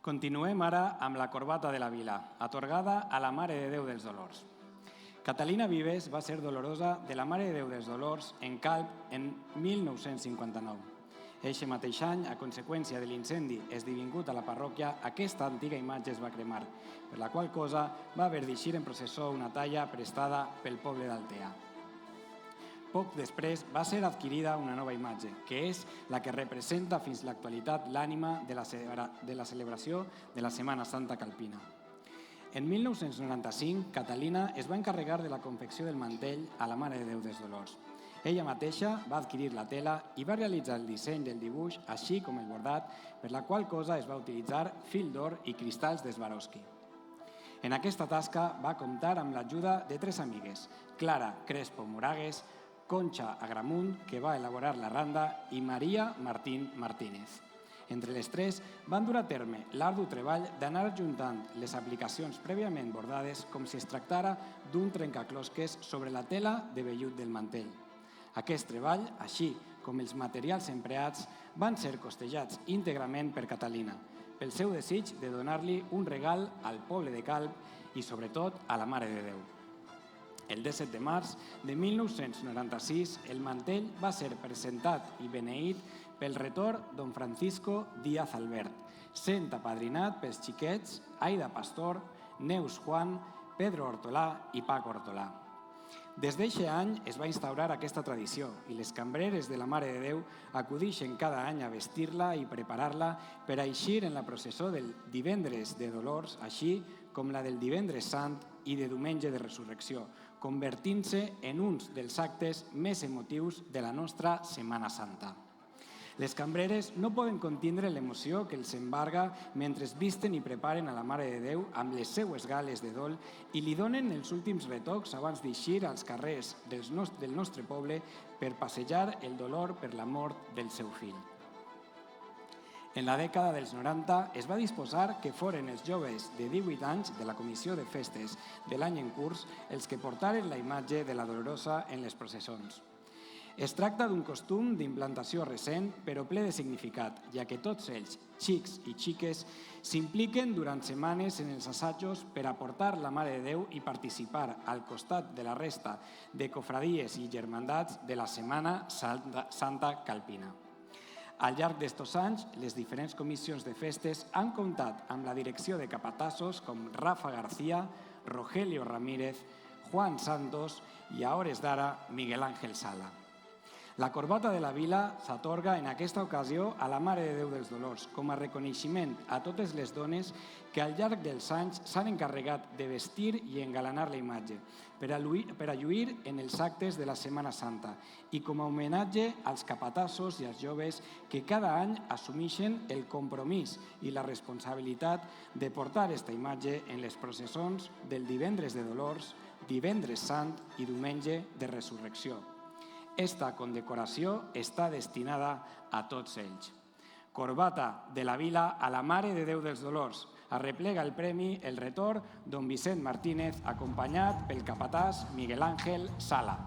Continuem ara amb la corbata de la vila, atorgada a la Mare de Déu dels Dolors. Catalina Vives va ser dolorosa de la Mare de Déu dels Dolors en Calp en 1959. Eixe mateix any, a conseqüència de l'incendi esdevingut a la parròquia, aquesta antiga imatge es va cremar, per la qual cosa va haver d'eixir en processó una talla prestada pel poble d'Altea. Poc després va ser adquirida una nova imatge, que és la que representa fins l'actualitat l'ànima de la celebració de la Setmana Santa calpina. En 1995, Catalina es va encarregar de la confecció del mantell a la Mare de Déu dels Dolors. Ella mateixa va adquirir la tela i va realitzar el disseny del dibuix, així com el bordat, per la qual cosa es va utilitzar fil d'or i cristalls de Swarovski. En aquesta tasca va comptar amb l'ajuda de 3 amigues, Clara Crespo Moragues, Concha Agramunt, que va elaborar la randa, i Maria Martín Martínez. Entre les 3 van dur a terme l'ardu treball d'anar juntant les aplicacions prèviament bordades com si es tractara d'un trencaclosques sobre la tela de vellut del mantell. Aquest treball, així com els materials empleats, van ser costejats íntegrament per Catalina, pel seu desig de donar-li un regal al poble de Calp i, sobretot, a la Mare de Déu. El 17 de març de 1996, el mantell va ser presentat i beneït pel retor don Francisco Díaz Albert, sent apadrinat pels xiquets Aida Pastor, Neus Juan, Pedro Hortolà i Paco Hortolà. Des d'eixe any es va instaurar aquesta tradició i les cambreres de la Mare de Déu acudixen cada any a vestir-la i preparar-la per a eixir en la processó del divendres de Dolors, així com la del divendres Sant i de diumenge de Resurrecció, convertint-se en uns dels actes més emotius de la nostra Setmana Santa. Les cambreres no poden contindre l'emoció que els embarga mentre visten i preparen a la Mare de Déu amb les seues gales de dol i li donen els últims retocs abans d'eixir als carrers del nostre poble per passejar el dolor per la mort del seu fill. En la dècada dels 90 es va disposar que foren els joves de 18 anys de la Comissió de Festes de l'any en curs els que portaren la imatge de la Dolorosa en les processons. Es tracta d'un costum d'implantació recent, però ple de significat, ja que tots ells, xics i xiques, s'impliquen durant setmanes en els assajos per a portar la Mare de Déu i participar al costat de la resta de cofradies i germandats de la Setmana Santa calpina. Al llarg d'estos anys, les diferents comissions de festes han comptat amb la direcció de capatassos com Rafa García, Rogelio Ramírez, Juan Santos i, a hores d'ara, Miguel Ángel Sala. La corbata de la vila s'atorga en aquesta ocasió a la Mare de Déu dels Dolors com a reconeixement a totes les dones que al llarg dels anys s'han encarregat de vestir i engalanar la imatge per a lluir en els actes de la Setmana Santa i com a homenatge als capatassos i als joves que cada any assumeixen el compromís i la responsabilitat de portar aquesta imatge en les processons del divendres de Dolors, divendres Sant i diumenge de Resurrecció. Esta condecoració està destinada a tots ells. Corbata de la Vila a la Mare de Déu dels Dolors. Arreplega el premi el retor don Vicent Martínez, acompanyat pel capatàs Miguel Ángel Sala.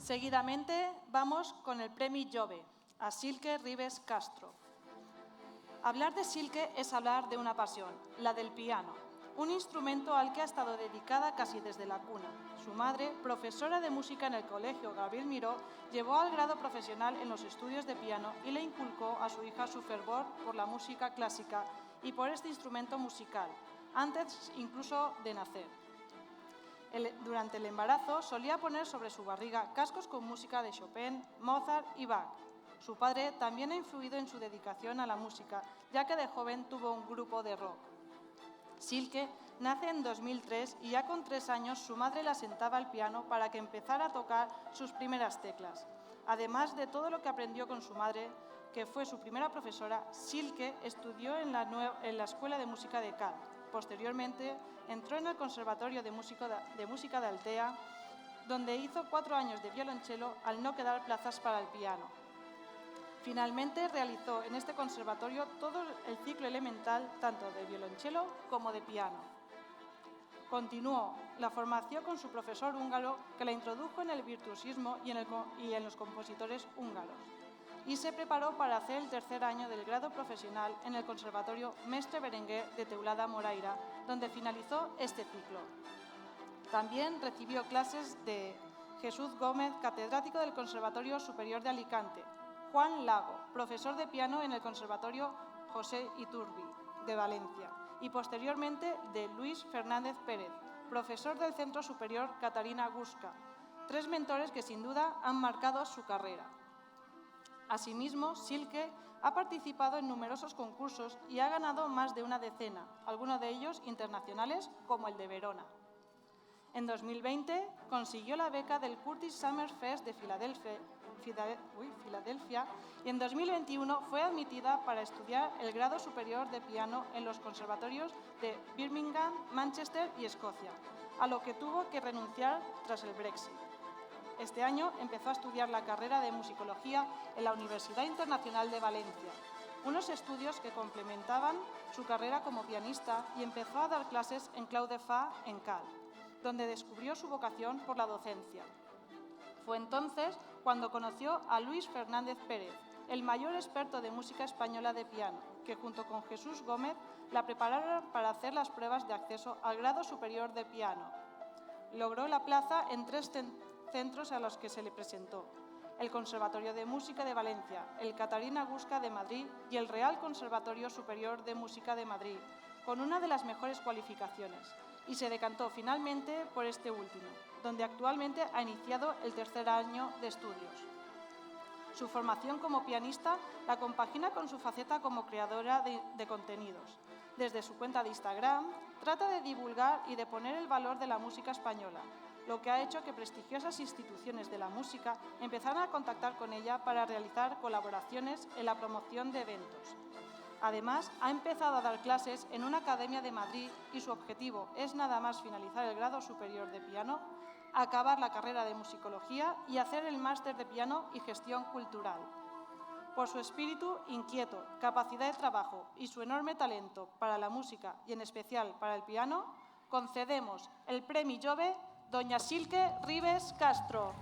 Seguidamente vamos con el Premi Jove, a Silke Ribes Castro. Hablar de Silke es hablar de una pasión, la del piano, un instrumento al que ha estado dedicada casi desde la cuna. Su madre, profesora de música en el Colegio Gabriel Miró, llevó al grado profesional en los estudios de piano y le inculcó a su hija su fervor por la música clásica y por este instrumento musical, antes incluso de nacer. Durante el embarazo solía poner sobre su barriga cascos con música de Chopin, Mozart y Bach. Su padre también ha influido en su dedicación a la música, ya que de joven tuvo un grupo de rock. Silke nace en 2003 y ya con 3 años su madre la sentaba al piano para que empezara a tocar sus primeras teclas. Además de todo lo que aprendió con su madre, que fue su primera profesora, Silke estudió en la Escuela de Música de Cal. Posteriormente, entró en el Conservatorio de Música de Altea, donde hizo 4 años de violonchelo al no quedar plazas para el piano. Finalmente, realizó en este conservatorio todo el ciclo elemental, tanto de violonchelo como de piano. Continuó la formación con su profesor húngaro, que la introdujo en el virtuosismo y en los compositores húngaros. Y se preparó para hacer el 3er año del grado profesional en el Conservatorio Mestre Berenguer de Teulada Moraira, donde finalizó este ciclo. También recibió clases de Jesús Gómez, catedrático del Conservatorio Superior de Alicante, Juan Lago, profesor de piano en el Conservatorio José Iturbi de Valencia, y posteriormente de Luis Fernández Pérez, profesor del Centro Superior Catarina Gusca, 3 mentores que sin duda han marcado su carrera. Asimismo, Silke ha participado en numerosos concursos y ha ganado más de una decena, algunos de ellos internacionales como el de Verona. En 2020 consiguió la beca del Curtis Summer Fest de Filadelfia y en 2021 fue admitida para estudiar el grado superior de piano en los conservatorios de Birmingham, Manchester y Escocia, a lo que tuvo que renunciar tras el Brexit. Este año empezó a estudiar la carrera de musicología en la Universidad Internacional de Valencia, unos estudios que complementaban su carrera como pianista, y empezó a dar clases en Clau de Fa en Cal, donde descubrió su vocación por la docencia. Fue entonces cuando conoció a Luis Fernández Pérez, el mayor experto de música española de piano, que junto con Jesús Gómez la prepararon para hacer las pruebas de acceso al grado superior de piano. Logró la plaza en 3 centros a los que se le presentó: el Conservatorio de Música de Valencia, el Catarina Gusca de Madrid y el Real Conservatorio Superior de Música de Madrid, con una de las mejores cualificaciones y se decantó finalmente por este último, donde actualmente ha iniciado el tercer año de estudios. Su formación como pianista la compagina con su faceta como creadora de contenidos. Desde su cuenta de Instagram, trata de divulgar y de poner el valor de la música española, lo que ha hecho que prestigiosas instituciones de la música empezaran a contactar con ella para realizar colaboraciones en la promoción de eventos. Además, ha empezado a dar clases en una academia de Madrid y su objetivo es nada más finalizar el grado superior de piano, acabar la carrera de musicología y hacer el máster de piano y gestión cultural. Por su espíritu inquieto, capacidad de trabajo y su enorme talento para la música y en especial para el piano, concedemos el Premi Jove Doña Silke Ribes Castro.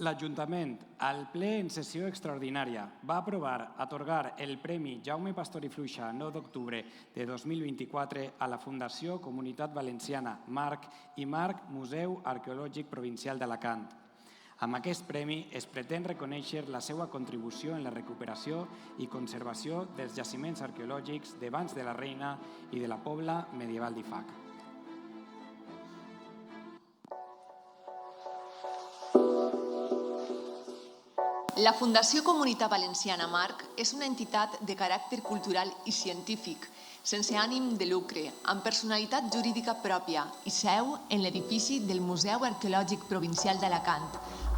L'Ajuntament, al ple en sessió extraordinària, va aprovar atorgar el Premi Jaume Pastor i Fluixa 9 d'octubre de 2024 a la Fundació Comunitat Valenciana Marc i Marc Museu Arqueològic Provincial d'Alacant. Amb aquest premi es pretén reconèixer la seva contribució en la recuperació i conservació dels jaciments arqueològics d'abans de la Reina i de la Pobla medieval d'Ifac. La Fundació Comunitat Valenciana Marc és una entitat de caràcter cultural i científic, sense ànim de lucre, amb personalitat jurídica pròpia i seu en l'edifici del Museu Arqueològic Provincial d'Alacant,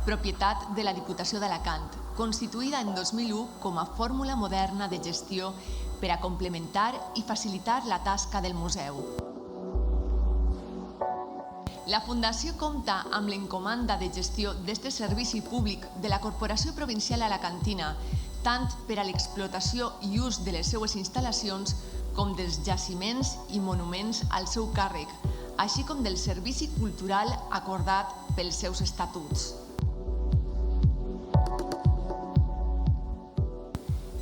propietat de la Diputació d'Alacant, constituïda en 2001 com a fórmula moderna de gestió per a complementar i facilitar la tasca del museu. La Fundació compta amb l'encomanda de gestió d'aquest servici públic de la Corporació Provincial Alacantina, tant per a l'explotació i ús de les seues instal·lacions com dels jaciments i monuments al seu càrrec, així com del servici cultural acordat pels seus estatuts.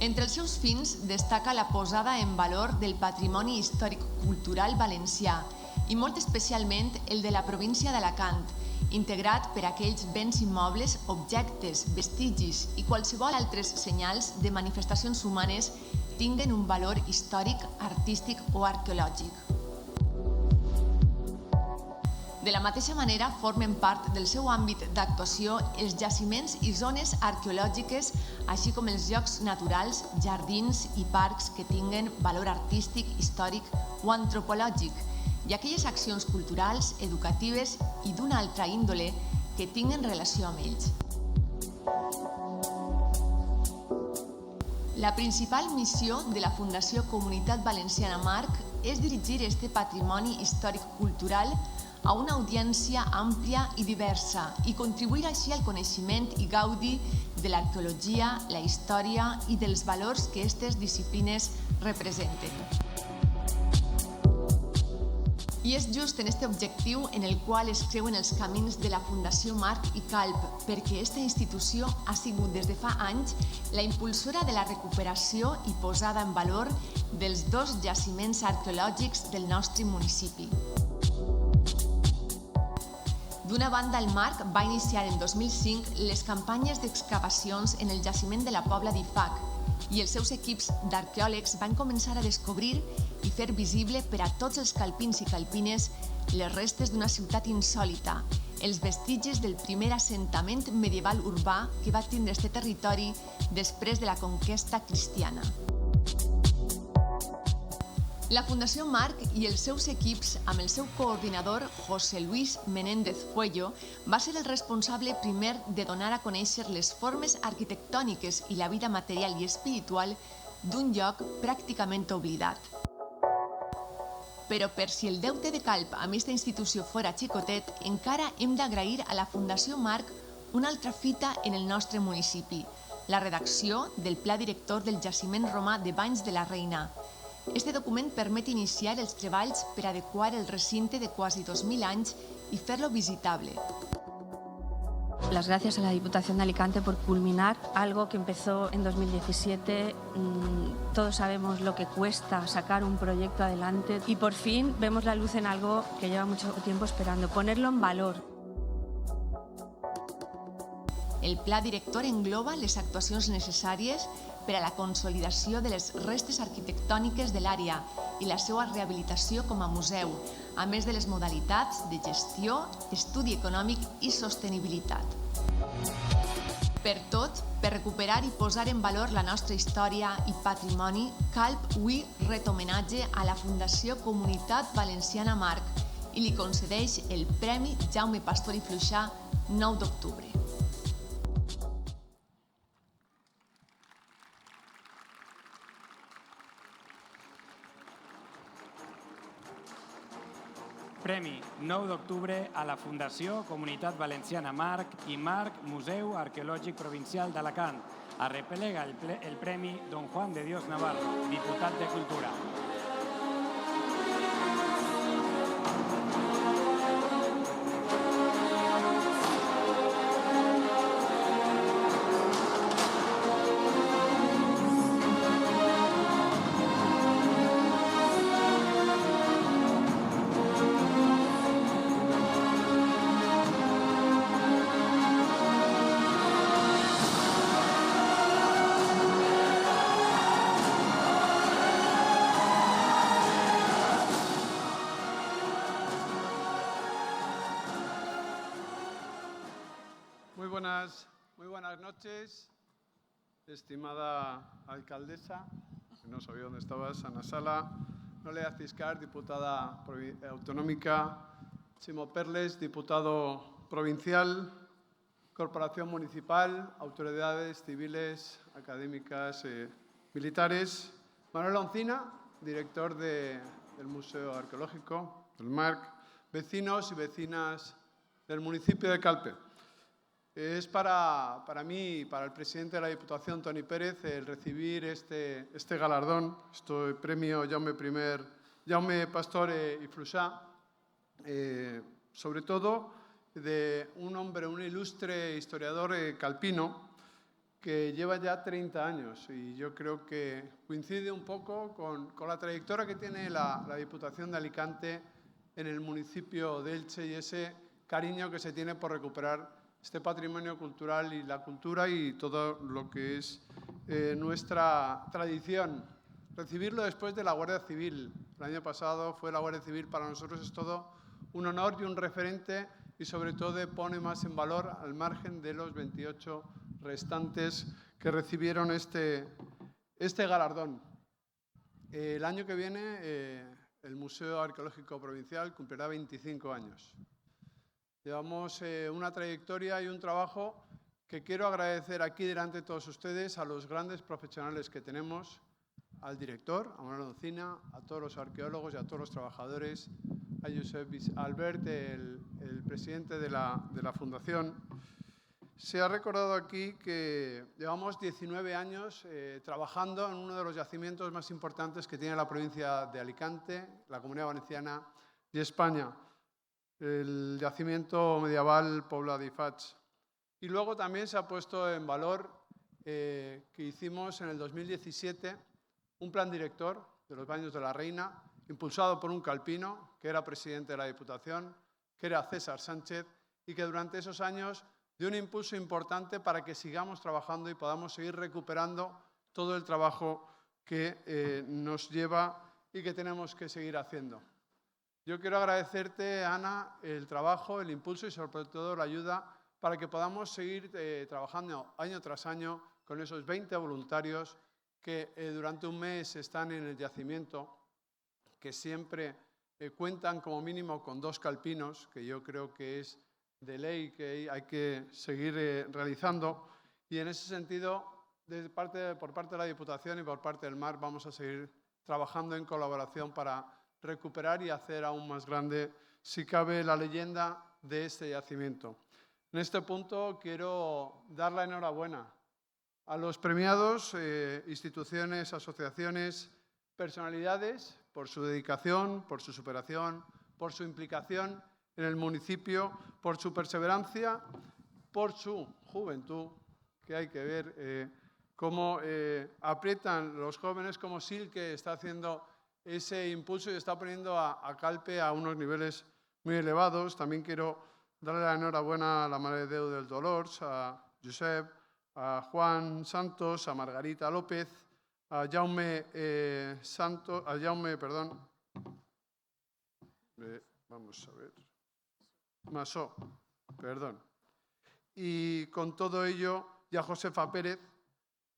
Entre els seus fins destaca la posada en valor del patrimoni històric-cultural valencià i molt especialment el de la província d'Alacant, integrat per aquells béns immobles, objectes, vestigis i qualsevol altres senyals de manifestacions humanes tinguen un valor històric, artístic o arqueològic. De la mateixa manera, formen part del seu àmbit d'actuació els jaciments i zones arqueològiques, així com els llocs naturals, jardins i parcs que tinguen valor artístic, històric o antropològic, i aquelles accions culturals, educatives i d'una altra índole que tinguen relació amb ells. La principal missió de la Fundació Comunitat Valenciana Marc és dirigir este patrimoni històric-cultural a una audiència àmplia i diversa i contribuir així al coneixement i gaudi de l'arqueologia, la història i dels valors que aquestes disciplines representen. I és just en aquest objectiu en el qual es creuen els camins de la Fundació Marc i Calp, perquè aquesta institució ha sigut des de fa anys la impulsora de la recuperació i posada en valor dels dos jaciments arqueològics del nostre municipi. D'una banda, el Marc va iniciar en 2005 les campanyes d'excavacions en el jaciment de la Pobla d'Ifac i els seus equips d'arqueòlegs van començar a descobrir i fer visible per a tots els calpins i calpines les restes d'una ciutat insòlita, els vestigis del primer assentament medieval urbà que va tindre este territori després de la conquesta cristiana. La Fundació Marc i els seus equips, amb el seu coordinador José Luis Menéndez Puello, va ser el responsable primer de donar a conèixer les formes arquitectòniques i la vida material i espiritual d'un lloc pràcticament oblidat. Però per si el deute de Calp amb aquesta institució fora xicotet, encara hem d'agrair a la Fundació Marc una altra fita en el nostre municipi, la redacció del Pla Director del Jaciment Romà de Banys de la Reina. Este document permet iniciar els treballs per adequar el recinte de quasi 2.000 anys y hacerlo visitable. Las gracias a la Diputación de Alicante por culminar algo que empezó en 2017. Todos sabemos lo que cuesta sacar un proyecto adelante y por fin vemos la luz en algo que lleva mucho tiempo esperando, ponerlo en valor. El pla director engloba les actuacions necessàries per a la consolidació de les restes arquitectòniques de l'àrea i la seva rehabilitació com a museu, a més de les modalitats de gestió, estudi econòmic i sostenibilitat. Per tot, per recuperar i posar en valor la nostra història i patrimoni, Calp avui ret homenatge a la Fundació Comunitat Valenciana Marc i li concedeix el Premi Jaume Pastor i Fluixà 9 d'octubre. Premi 9 d'octubre a la Fundació Comunitat Valenciana Marc i Marc Museu Arqueològic Provincial d'Alacant. Arrepelega el premi don Juan de Dios Navarro, diputat de Cultura. Muy buenas noches, estimada alcaldesa, que no sabía dónde estabas, Ana Sala, Noelia Ciscar, diputada autonómica, Chimo Perles, diputado provincial, corporación municipal, autoridades civiles, académicas, militares, Manuel Oncina, director del Museo Arqueológico, del MARC, vecinos y vecinas del municipio de Calpe. Es para mí y para el presidente de la Diputación, Toni Pérez, el recibir este galardón, este premio Jaume Pastor i Fluixà, sobre todo de un hombre, un ilustre historiador calpino que lleva ya 30 años y yo creo que coincide un poco con la trayectoria que tiene la Diputación de Alicante en el municipio de Elche y ese cariño que se tiene por recuperar este patrimonio cultural y la cultura y todo lo que es nuestra tradición. Recibirlo después de la Guardia Civil. El año pasado fue la Guardia Civil, para nosotros es todo un honor y un referente y sobre todo pone más en valor al margen de los 28 restantes que recibieron este galardón. El año que viene el Museo Arqueológico Provincial cumplirá 25 años. Llevamos una trayectoria y un trabajo que quiero agradecer aquí delante de todos ustedes a los grandes profesionales que tenemos, al director, a Manuel Oncina, a todos los arqueólogos y a todos los trabajadores, a Josep Albert, el presidente de la Fundación. Se ha recordado aquí que llevamos 19 años trabajando en uno de los yacimientos más importantes que tiene la provincia de Alicante, la Comunidad Valenciana y España, el yacimiento medieval Pobla de Ifats. Y luego también se ha puesto en valor que hicimos en el 2017 un plan director de los Baños de la Reina, impulsado por un calpino, que era presidente de la Diputación, que era César Sánchez, y que durante esos años dio un impulso importante para que sigamos trabajando y podamos seguir recuperando todo el trabajo que nos lleva y que tenemos que seguir haciendo. Yo quiero agradecerte, Ana, el trabajo, el impulso y sobre todo la ayuda para que podamos seguir trabajando año tras año con esos 20 voluntarios que durante un mes están en el yacimiento, que siempre cuentan como mínimo con 2 calpinos, que yo creo que es de ley que hay que seguir realizando. Y en ese sentido, por parte de la Diputación y por parte del MAR, vamos a seguir trabajando en colaboración para recuperar y hacer aún más grande, si cabe, la leyenda de este yacimiento. En este punto quiero dar la enhorabuena a los premiados, instituciones, asociaciones, personalidades, por su dedicación, por su superación, por su implicación en el municipio, por su perseverancia, por su juventud, que hay que ver cómo aprietan los jóvenes, cómo Silke está haciendo ese impulso y está poniendo a Calpe a unos niveles muy elevados. También quiero darle la enhorabuena a la Mare de Déu del Dolors, a Josep, a Juan Santos, a Margarita López, a Jaume vamos a ver, Masó, perdón. Y con todo ello, y a Josefa Pérez,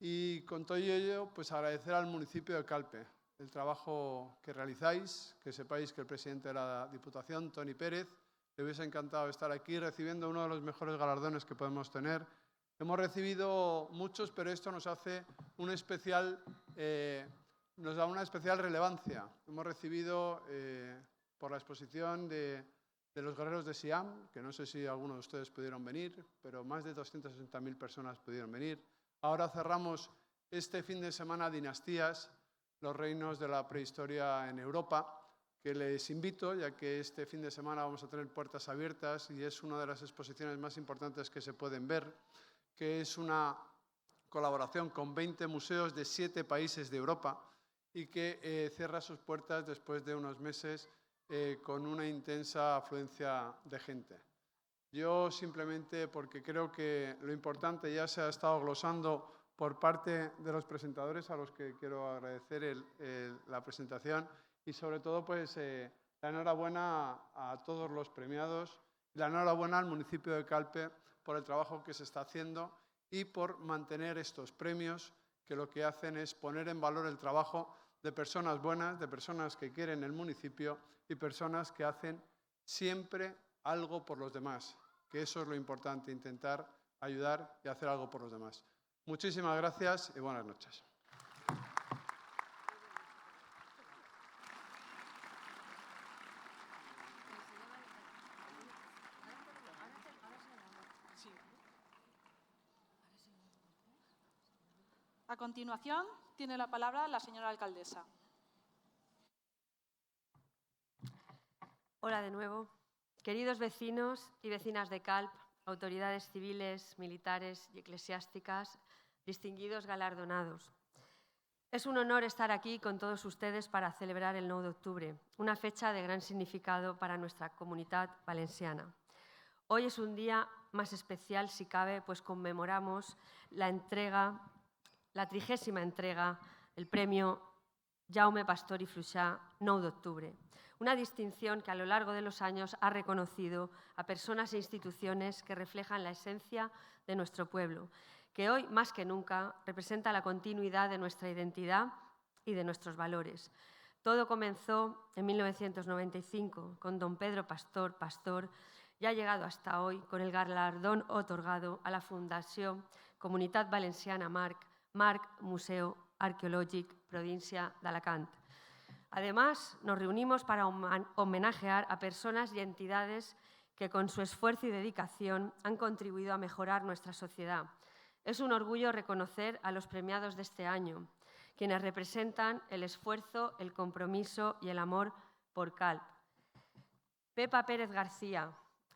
y con todo ello, pues agradecer al municipio de Calpe el trabajo que realizáis, que sepáis que el presidente de la Diputación, Toni Pérez, le hubiese encantado estar aquí recibiendo uno de los mejores galardones que podemos tener. Hemos recibido muchos, pero esto nos hace nos da una especial relevancia. Hemos recibido por la exposición de los guerreros de Siam, que no sé si algunos de ustedes pudieron venir, pero más de 260.000 personas pudieron venir. Ahora cerramos este fin de semana Dinastías, los reinos de la prehistoria en Europa, que les invito, ya que este fin de semana vamos a tener puertas abiertas y es una de las exposiciones más importantes que se pueden ver, que es una colaboración con 20 museos de 7 países de Europa y que cierra sus puertas después de unos meses con una intensa afluencia de gente. Yo simplemente, porque creo que lo importante ya se ha estado glosando por parte de los presentadores, a los que quiero agradecer la presentación, y sobre todo pues la enhorabuena a todos los premiados, la enhorabuena al municipio de Calpe por el trabajo que se está haciendo y por mantener estos premios, que lo que hacen es poner en valor el trabajo de personas buenas, de personas que quieren el municipio y personas que hacen siempre algo por los demás, que eso es lo importante, intentar ayudar y hacer algo por los demás. Muchísimas gracias y buenas noches. A continuación, tiene la palabra la señora alcaldesa. Hola de nuevo. Queridos vecinos y vecinas de Calp, autoridades civiles, militares y eclesiásticas, distinguidos galardonados. Es un honor estar aquí con todos ustedes para celebrar el 9 de octubre, una fecha de gran significado para nuestra comunidad valenciana. Hoy es un día más especial, si cabe, pues conmemoramos la 30ª entrega del premio Jaume Pastor i Fluixà 9 de octubre, una distinción que a lo largo de los años ha reconocido a personas e instituciones que reflejan la esencia de nuestro pueblo, que hoy más que nunca representa la continuidad de nuestra identidad y de nuestros valores. Todo comenzó en 1995 con don Pedro Pastor y ha llegado hasta hoy con el galardón otorgado a la Fundació Comunitat Valenciana Marc Museu Arqueològic, provincia de Alacant. Además, nos reunimos para homenajear a personas y entidades que con su esfuerzo y dedicación han contribuido a mejorar nuestra sociedad. Es un orgullo reconocer a los premiados de este año, quienes representan el esfuerzo, el compromiso y el amor por Calp. Pepa Pérez García,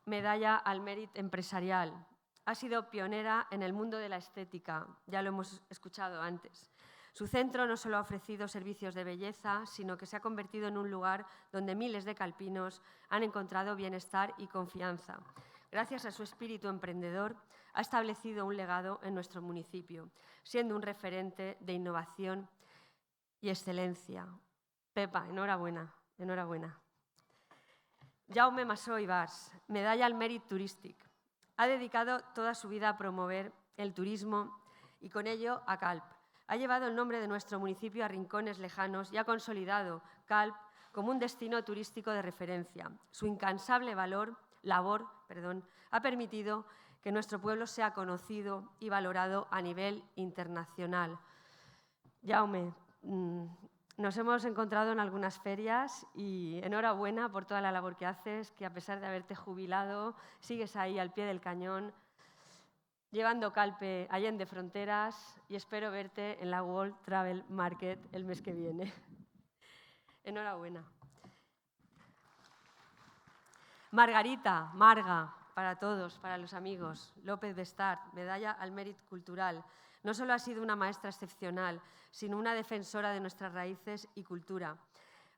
medalla al mérito empresarial. Ha sido pionera en el mundo de la estética, ya lo hemos escuchado antes. Su centro no solo ha ofrecido servicios de belleza, sino que se ha convertido en un lugar donde miles de calpinos han encontrado bienestar y confianza. Gracias a su espíritu emprendedor, ha establecido un legado en nuestro municipio, siendo un referente de innovación y excelencia. Pepa, enhorabuena, enhorabuena. Jaume Masó i Bars, medalla al mèrit turístic. Ha dedicado toda su vida a promover el turismo y con ello a Calp. Ha llevado el nombre de nuestro municipio a rincones lejanos y ha consolidado Calp como un destino turístico de referencia. Su incansable labor ha permitido que nuestro pueblo sea conocido y valorado a nivel internacional. Jaume, Nos hemos encontrado en algunas ferias y enhorabuena por toda la labor que haces, que a pesar de haberte jubilado, sigues ahí al pie del cañón, llevando Calpe allende fronteras, y espero verte en la World Travel Market el mes que viene. Enhorabuena. Margarita, Marga, para todos, para los amigos. López Bestart, medalla al mérito cultural. No solo ha sido una maestra excepcional, sino una defensora de nuestras raíces y cultura.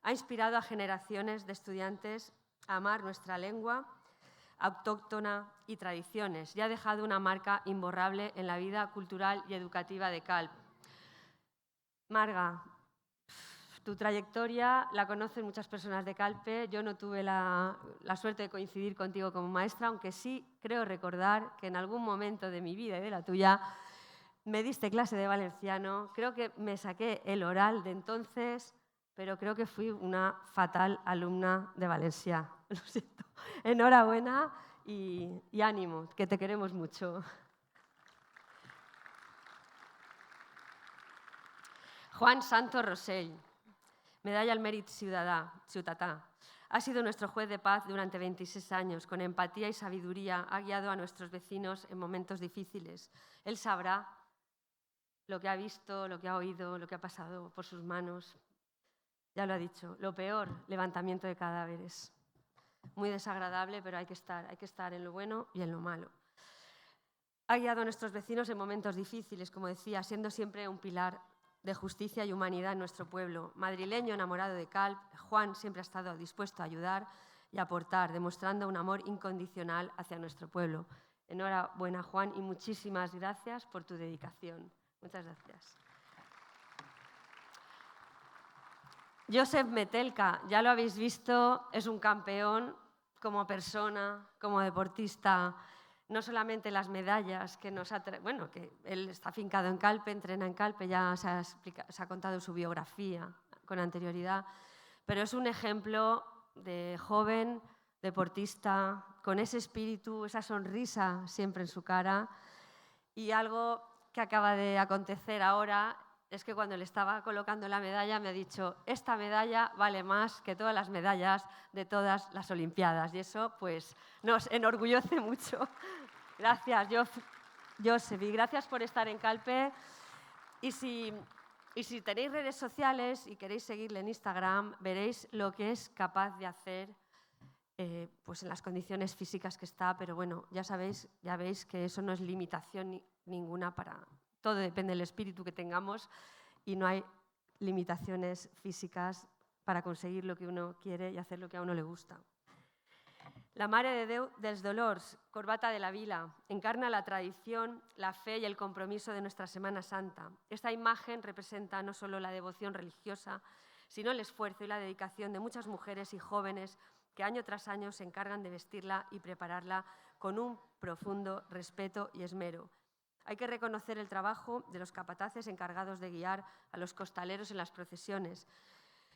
Ha inspirado a generaciones de estudiantes a amar nuestra lengua autóctona y tradiciones y ha dejado una marca imborrable en la vida cultural y educativa de Calp. Marga, tu trayectoria la conocen muchas personas de Calpe. Yo no tuve la suerte de coincidir contigo como maestra, aunque sí creo recordar que en algún momento de mi vida y de la tuya me diste clase de valenciano. Creo que me saqué el oral de entonces, pero creo que fui una fatal alumna de valencià. Lo siento. Enhorabuena y ánimo, que te queremos mucho. Juan Santos Rosell, medalla al mèrit ciutadà. Ha sido nuestro juez de paz durante 26 años. Con empatía y sabiduría ha guiado a nuestros vecinos en momentos difíciles. Él sabrá lo que ha visto, lo que ha oído, lo que ha pasado por sus manos. Ya lo ha dicho, lo peor, levantamiento de cadáveres. Muy desagradable, pero hay que estar en lo bueno y en lo malo. Ha guiado a nuestros vecinos en momentos difíciles, como decía, siendo siempre un pilar de justicia y humanidad en nuestro pueblo. Madrileño, enamorado de Calp, Juan siempre ha estado dispuesto a ayudar y aportar, demostrando un amor incondicional hacia nuestro pueblo. Enhorabuena, Juan, y muchísimas gracias por tu dedicación. Muchas gracias. Josep Metelka, ya lo habéis visto, es un campeón como persona, como deportista. No solamente las medallas que nos ha traído, bueno, que él está afincado en Calpe, entrena en Calpe, ya se ha contado su biografía con anterioridad, pero es un ejemplo de joven deportista, con ese espíritu, esa sonrisa siempre en su cara. Y algo que acaba de acontecer ahora es que cuando le estaba colocando la medalla me ha dicho: esta medalla vale más que todas las medallas de todas las Olimpiadas. Y eso pues nos enorgullece mucho. Gracias, Josep, y gracias por estar en Calpe. Y si tenéis redes sociales y queréis seguirle en Instagram, veréis lo que es capaz de hacer pues en las condiciones físicas que está. Pero bueno, ya veis que eso no es limitación ninguna para... Todo depende del espíritu que tengamos y no hay limitaciones físicas para conseguir lo que uno quiere y hacer lo que a uno le gusta. La Mare de Déu dels Dolors, corbata de la Vila, encarna la tradición, la fe y el compromiso de nuestra Semana Santa. Esta imagen representa no solo la devoción religiosa, sino el esfuerzo y la dedicación de muchas mujeres y jóvenes que año tras año se encargan de vestirla y prepararla con un profundo respeto y esmero. Hay que reconocer el trabajo de los capataces encargados de guiar a los costaleros en las procesiones.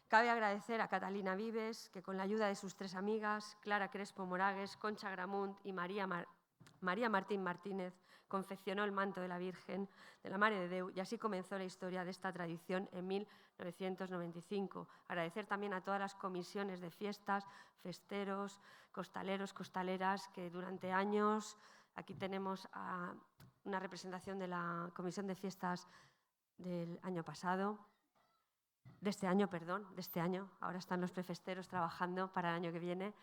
Cabe agradecer a Catalina Vives, que con la ayuda de sus 3 amigas, Clara Crespo Moragues, Concha Gramunt y María Martín Martínez, confeccionó el manto de la Virgen de la Mare de Déu, y así comenzó la historia de esta tradición en 1995. Agradecer también a todas las comisiones de fiestas, festeros, costaleros, costaleras, que durante años, aquí tenemos a una representación de la comisión de fiestas del año pasado, de este año, ahora están los prefesteros trabajando para el año que viene.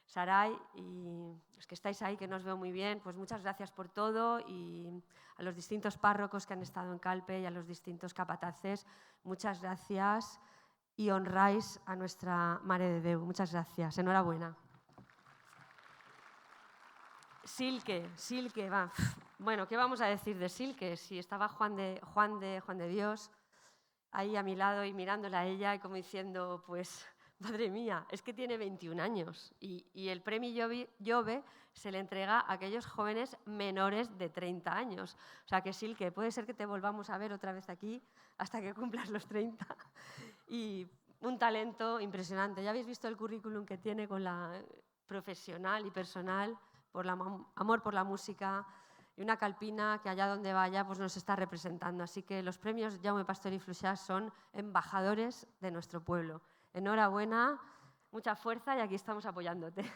Saray, y los que estáis ahí, que no os veo muy bien, pues muchas gracias por todo, y a los distintos párrocos que han estado en Calpe y a los distintos capataces, muchas gracias y honráis a nuestra Mare de Déu. Muchas gracias, enhorabuena. Silke, va. Bueno, ¿qué vamos a decir de Silke? Si estaba Juan de Dios ahí a mi lado y mirándola a ella y como diciendo, pues, madre mía, es que tiene 21 años y el premio Jove se le entrega a aquellos jóvenes menores de 30 años. O sea que, Silke, puede ser que te volvamos a ver otra vez aquí hasta que cumplas los 30. Y un talento impresionante. Ya habéis visto el currículum que tiene con la profesional y personal, amor por la música, y una calpina que allá donde vaya pues nos está representando. Así que los premios Jaume Pastor y Fluixà son embajadores de nuestro pueblo. Enhorabuena, mucha fuerza y aquí estamos apoyándote.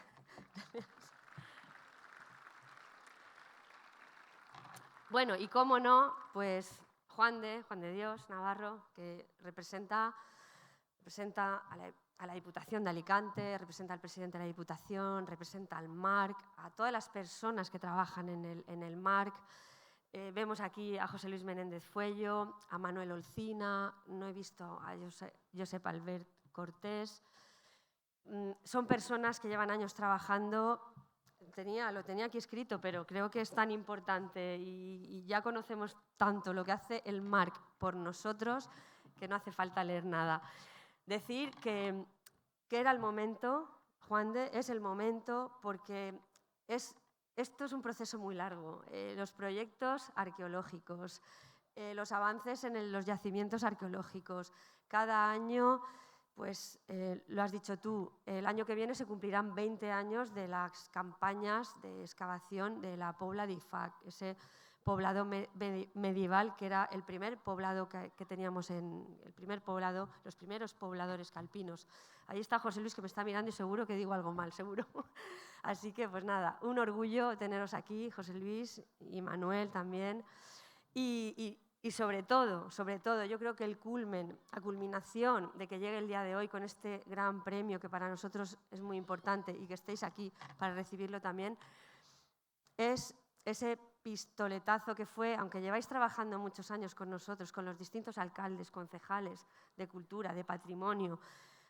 Bueno, y cómo no, pues Juan de Dios Navarro, que representa a la Diputación de Alicante, representa al presidente de la Diputación, representa al MARC, a todas las personas que trabajan en el MARC. Vemos aquí a José Luis Menéndez Fuello, a Manuel Olcina, no he visto a Josep Albert Cortés. Son personas que llevan años trabajando. Lo tenía aquí escrito, pero creo que es tan importante y ya conocemos tanto lo que hace el MARC por nosotros que no hace falta leer nada. Decir que era el momento, Juan de, es el momento porque esto es un proceso muy largo. Los proyectos arqueológicos, los avances en los yacimientos arqueológicos, cada año, pues lo has dicho tú, el año que viene se cumplirán 20 años de las campañas de excavación de la Pobla d'Ifac, ese poblado medieval que era el primer poblado que teníamos los primeros pobladores calpinos. Ahí está José Luis que me está mirando y seguro que digo algo mal, seguro. Así que pues nada, un orgullo teneros aquí, José Luis y Manuel también. Y sobre todo, yo creo que la culminación de que llegue el día de hoy con este gran premio que para nosotros es muy importante y que estéis aquí para recibirlo también, es ese pistoletazo que fue, aunque lleváis trabajando muchos años con nosotros, con los distintos alcaldes, concejales de cultura, de patrimonio,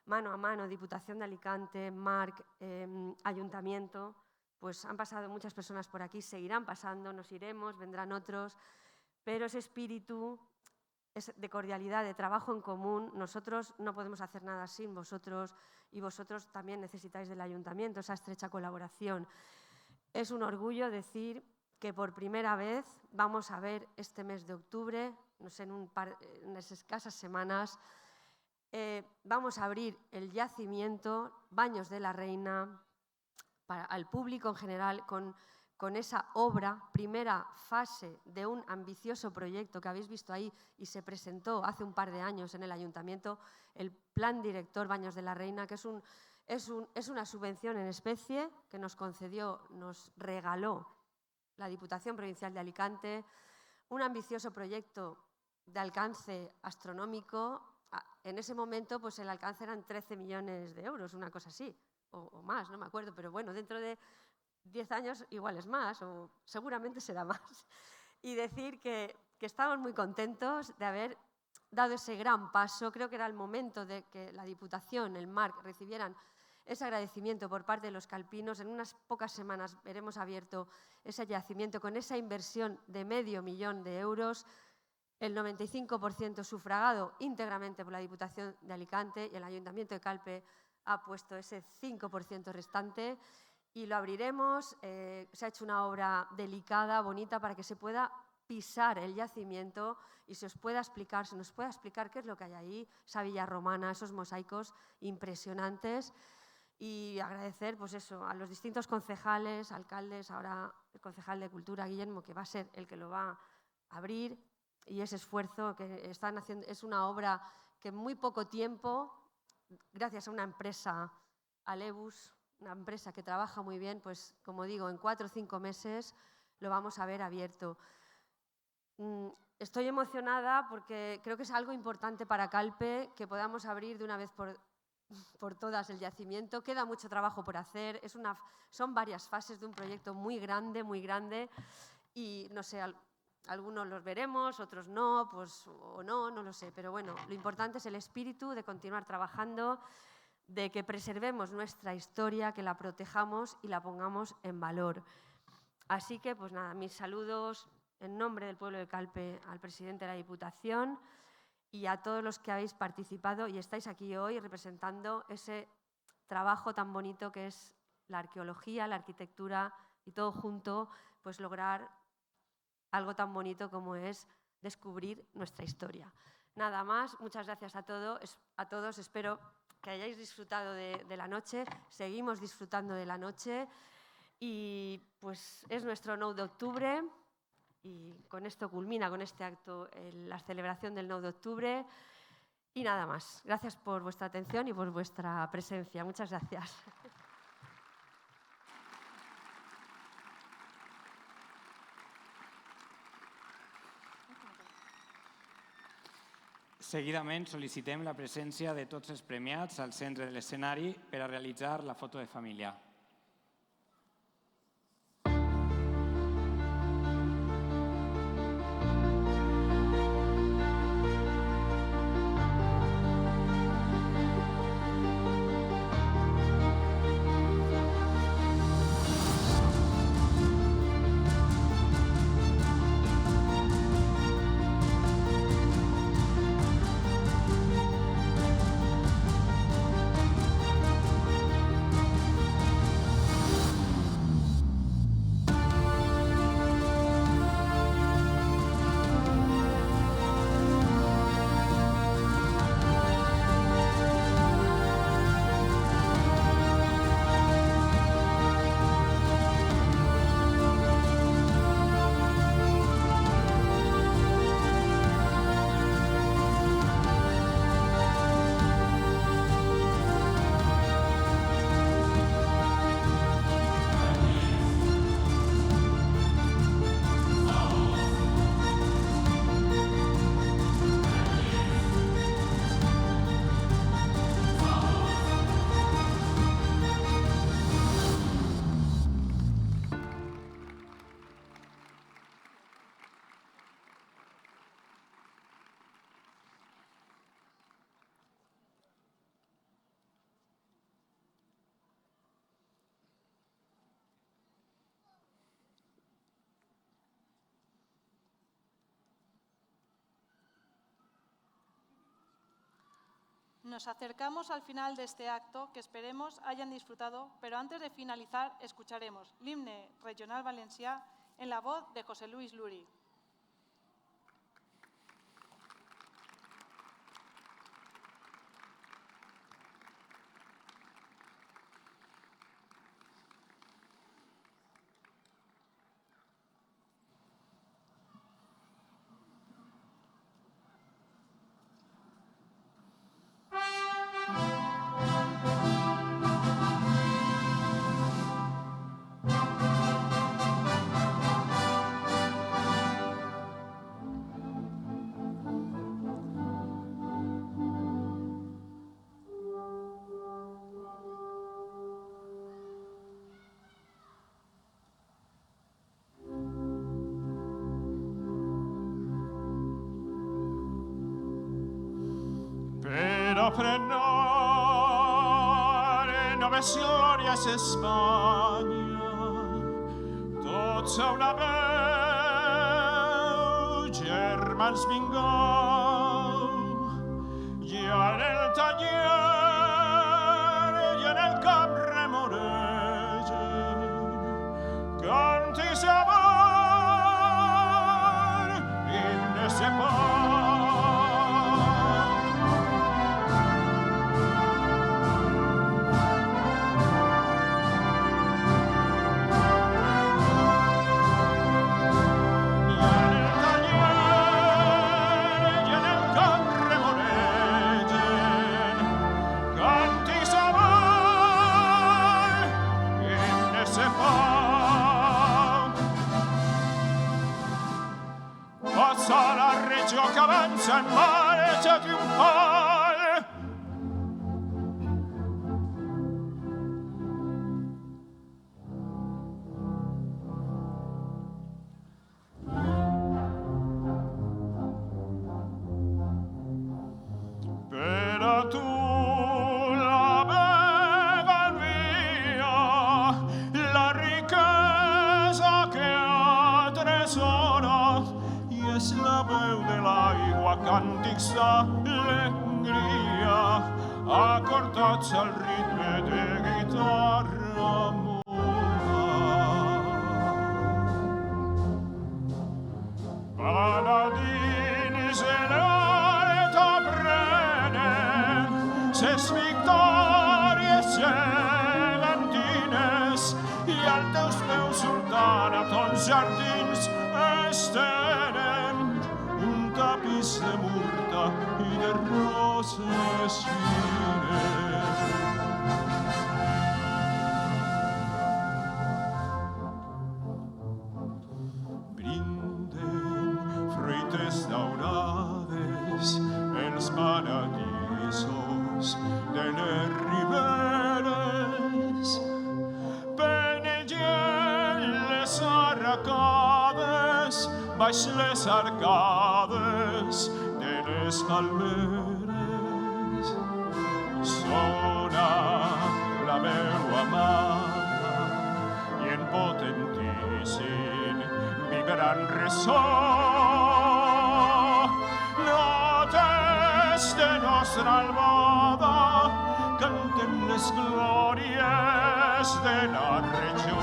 mano a mano, Diputación de Alicante, MARC, Ayuntamiento, pues han pasado muchas personas por aquí, seguirán pasando, nos iremos, vendrán otros, pero ese espíritu de cordialidad, de trabajo en común, nosotros no podemos hacer nada sin vosotros y vosotros también necesitáis del Ayuntamiento, esa estrecha colaboración. Es un orgullo decir que por primera vez vamos a ver este mes de octubre, no sé, en unas escasas semanas, vamos a abrir el yacimiento Baños de la Reina al público en general con esa obra, primera fase de un ambicioso proyecto que habéis visto ahí y se presentó hace un par de años en el Ayuntamiento, el Plan Director Baños de la Reina, que es una subvención en especie que nos regaló la Diputación Provincial de Alicante, un ambicioso proyecto de alcance astronómico. En ese momento pues el alcance eran 13 millones de euros, una cosa así, o más, no me acuerdo, pero bueno, dentro de 10 años igual es más, o seguramente será más. Y decir que estamos muy contentos de haber dado ese gran paso. Creo que era el momento de que la Diputación, el MARC, recibieran ese agradecimiento por parte de los calpinos. En unas pocas semanas veremos abierto ese yacimiento con esa inversión de $500.000 de euros, el 95% sufragado íntegramente por la Diputación de Alicante y el Ayuntamiento de Calpe ha puesto ese 5% restante y lo abriremos. Se ha hecho una obra delicada, bonita, para que se pueda pisar el yacimiento y se nos pueda explicar qué es lo que hay ahí, esa villa romana, esos mosaicos impresionantes. Y agradecer pues eso, a los distintos concejales, alcaldes, ahora el concejal de Cultura, Guillermo, que va a ser el que lo va a abrir, y ese esfuerzo que están haciendo. Es una obra que en muy poco tiempo, gracias a una empresa, Alebus, una empresa que trabaja muy bien, pues como digo, en 4 o 5 meses lo vamos a ver abierto. Estoy emocionada porque creo que es algo importante para Calpe que podamos abrir de una vez por todas el yacimiento. Queda mucho trabajo por hacer, son varias fases de un proyecto muy grande y no sé, algunos los veremos, otros no, pues o no lo sé, pero bueno, lo importante es el espíritu de continuar trabajando, de que preservemos nuestra historia, que la protejamos y la pongamos en valor. Así que, pues nada, mis saludos en nombre del pueblo de Calpe al presidente de la Diputación y a todos los que habéis participado y estáis aquí hoy representando ese trabajo tan bonito que es la arqueología, la arquitectura y todo junto, pues lograr algo tan bonito como es descubrir nuestra historia. Nada más, muchas gracias a todos, espero que hayáis disfrutado de la noche, seguimos disfrutando de la noche y pues es nuestro 9 de octubre, Y con esto culmina con este acto la celebración del 9 de octubre. Y nada más. Gracias por vuestra atención y por vuestra presencia. Muchas gracias. Seguidament sol·licitem la presència de tots els premiats al centre de l'escenari per a realitzar la foto de família. Nos acercamos al final de este acto que esperemos hayan disfrutado, pero antes de finalizar escucharemos l'himne regional valencià en la voz de José Luis Luri. Prenare noves glòries Espanya, tots a una veu, germans vingueu, i en el taller i en el camp remoregen, cantis amor, himnes de pau. Passa la regió que avança en marxa triomfal. Per a tu la vega envia la riquesa que atresora i és la veu de l'aigua, càntics d'alegria, acordats al ritme de guitarra muda. Paladins en l'alta prenen ses victòries gegantines i als teus peus surten setmana tots jardins estenen un tapís de murta i de roses fines. Brinden fruites daurades els paradisos de les riberes. Penegen les arracades baix les arcades de les palmeres. Sona la veu amada i en potentíssim vibrant ressò. Notes de nostra albada cantem les glòries de la regió.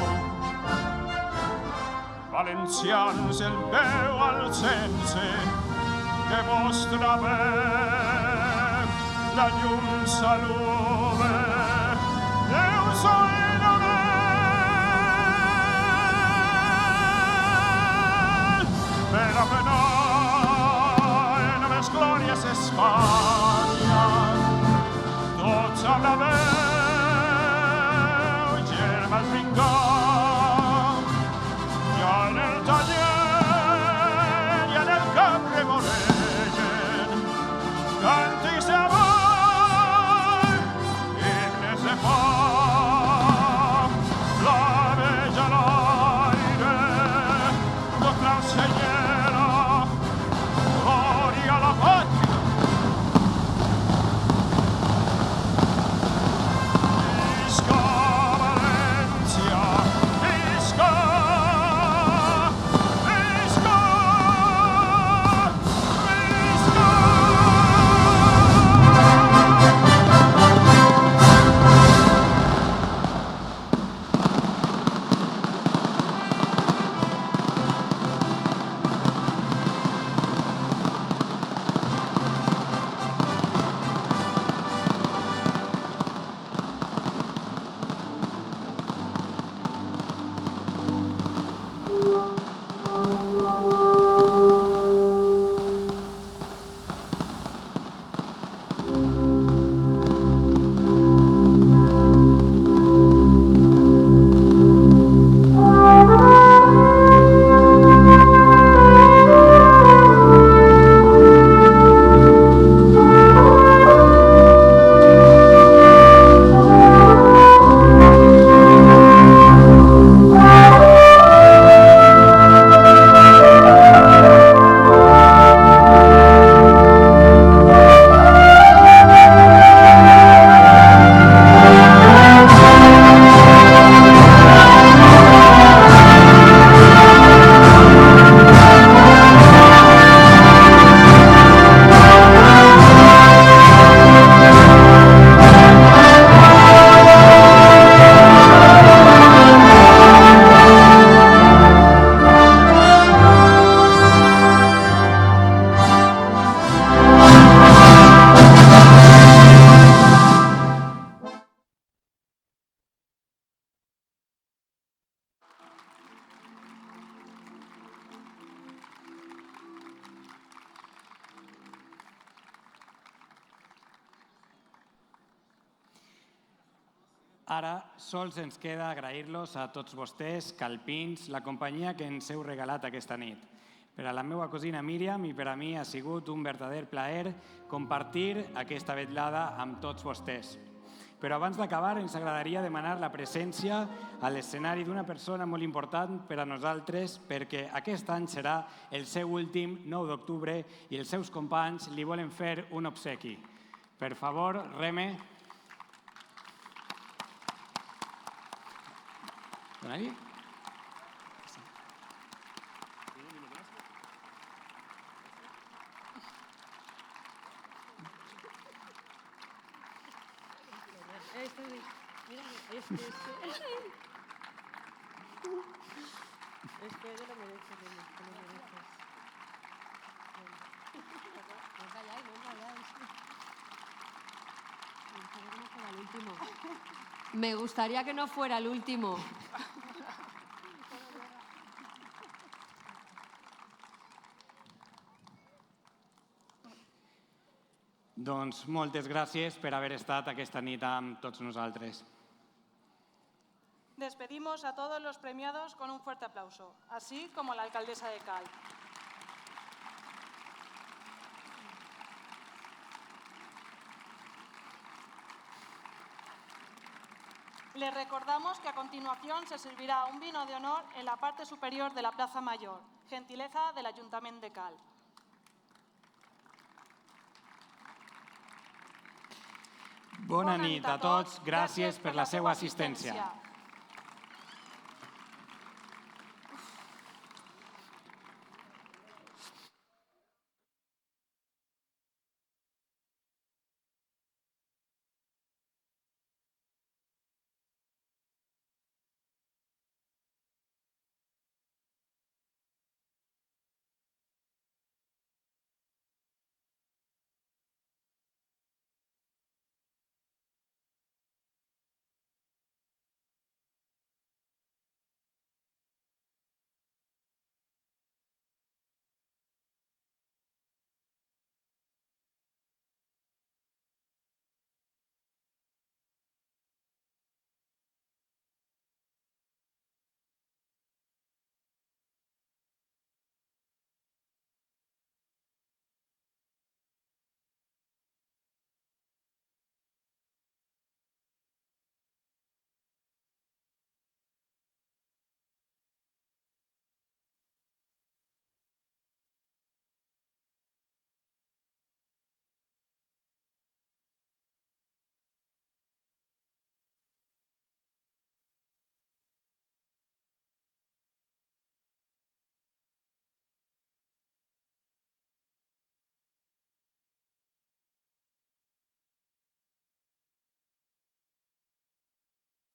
Valencians, el peu al sense que vostra veu la llum saluda. Déu soina per a penar en les glòries Espanya. Tots amb la veu, germans vinguem, ja en el taller i en el camp remolegen, càntics d'amor, himnes de fam, flames a l'aire, contra el senyera, glòria a la pàtria. Visca València, visca, visca, visca. Ara sols ens queda agrair-los a tots vostès, calpins, la companyia que ens heu regalat aquesta nit. Per a la meva cosina Míriam i per a mi ha sigut un verdader plaer compartir aquesta vetllada amb tots vostès. Però abans d'acabar ens agradaria demanar la presència a l'escenari d'una persona molt important per a nosaltres perquè aquest any serà el seu últim 9 d'octubre i els seus companys li volen fer un obsequi. Per favor, Reme. Dona-li. Me gustaría que no fuera el último. Doncs moltes gràcies per haver estat aquesta nit amb tots nosaltres. Despedimos a todos los premiados con un fuerte aplauso, así como a la alcaldesa de Calp. Les recordamos que a continuación se servirá un vino de honor en la parte superior de la Plaza Mayor, gentileza del Ayuntamiento de Calp. Bona nit a tots, gràcies per la seva assistència.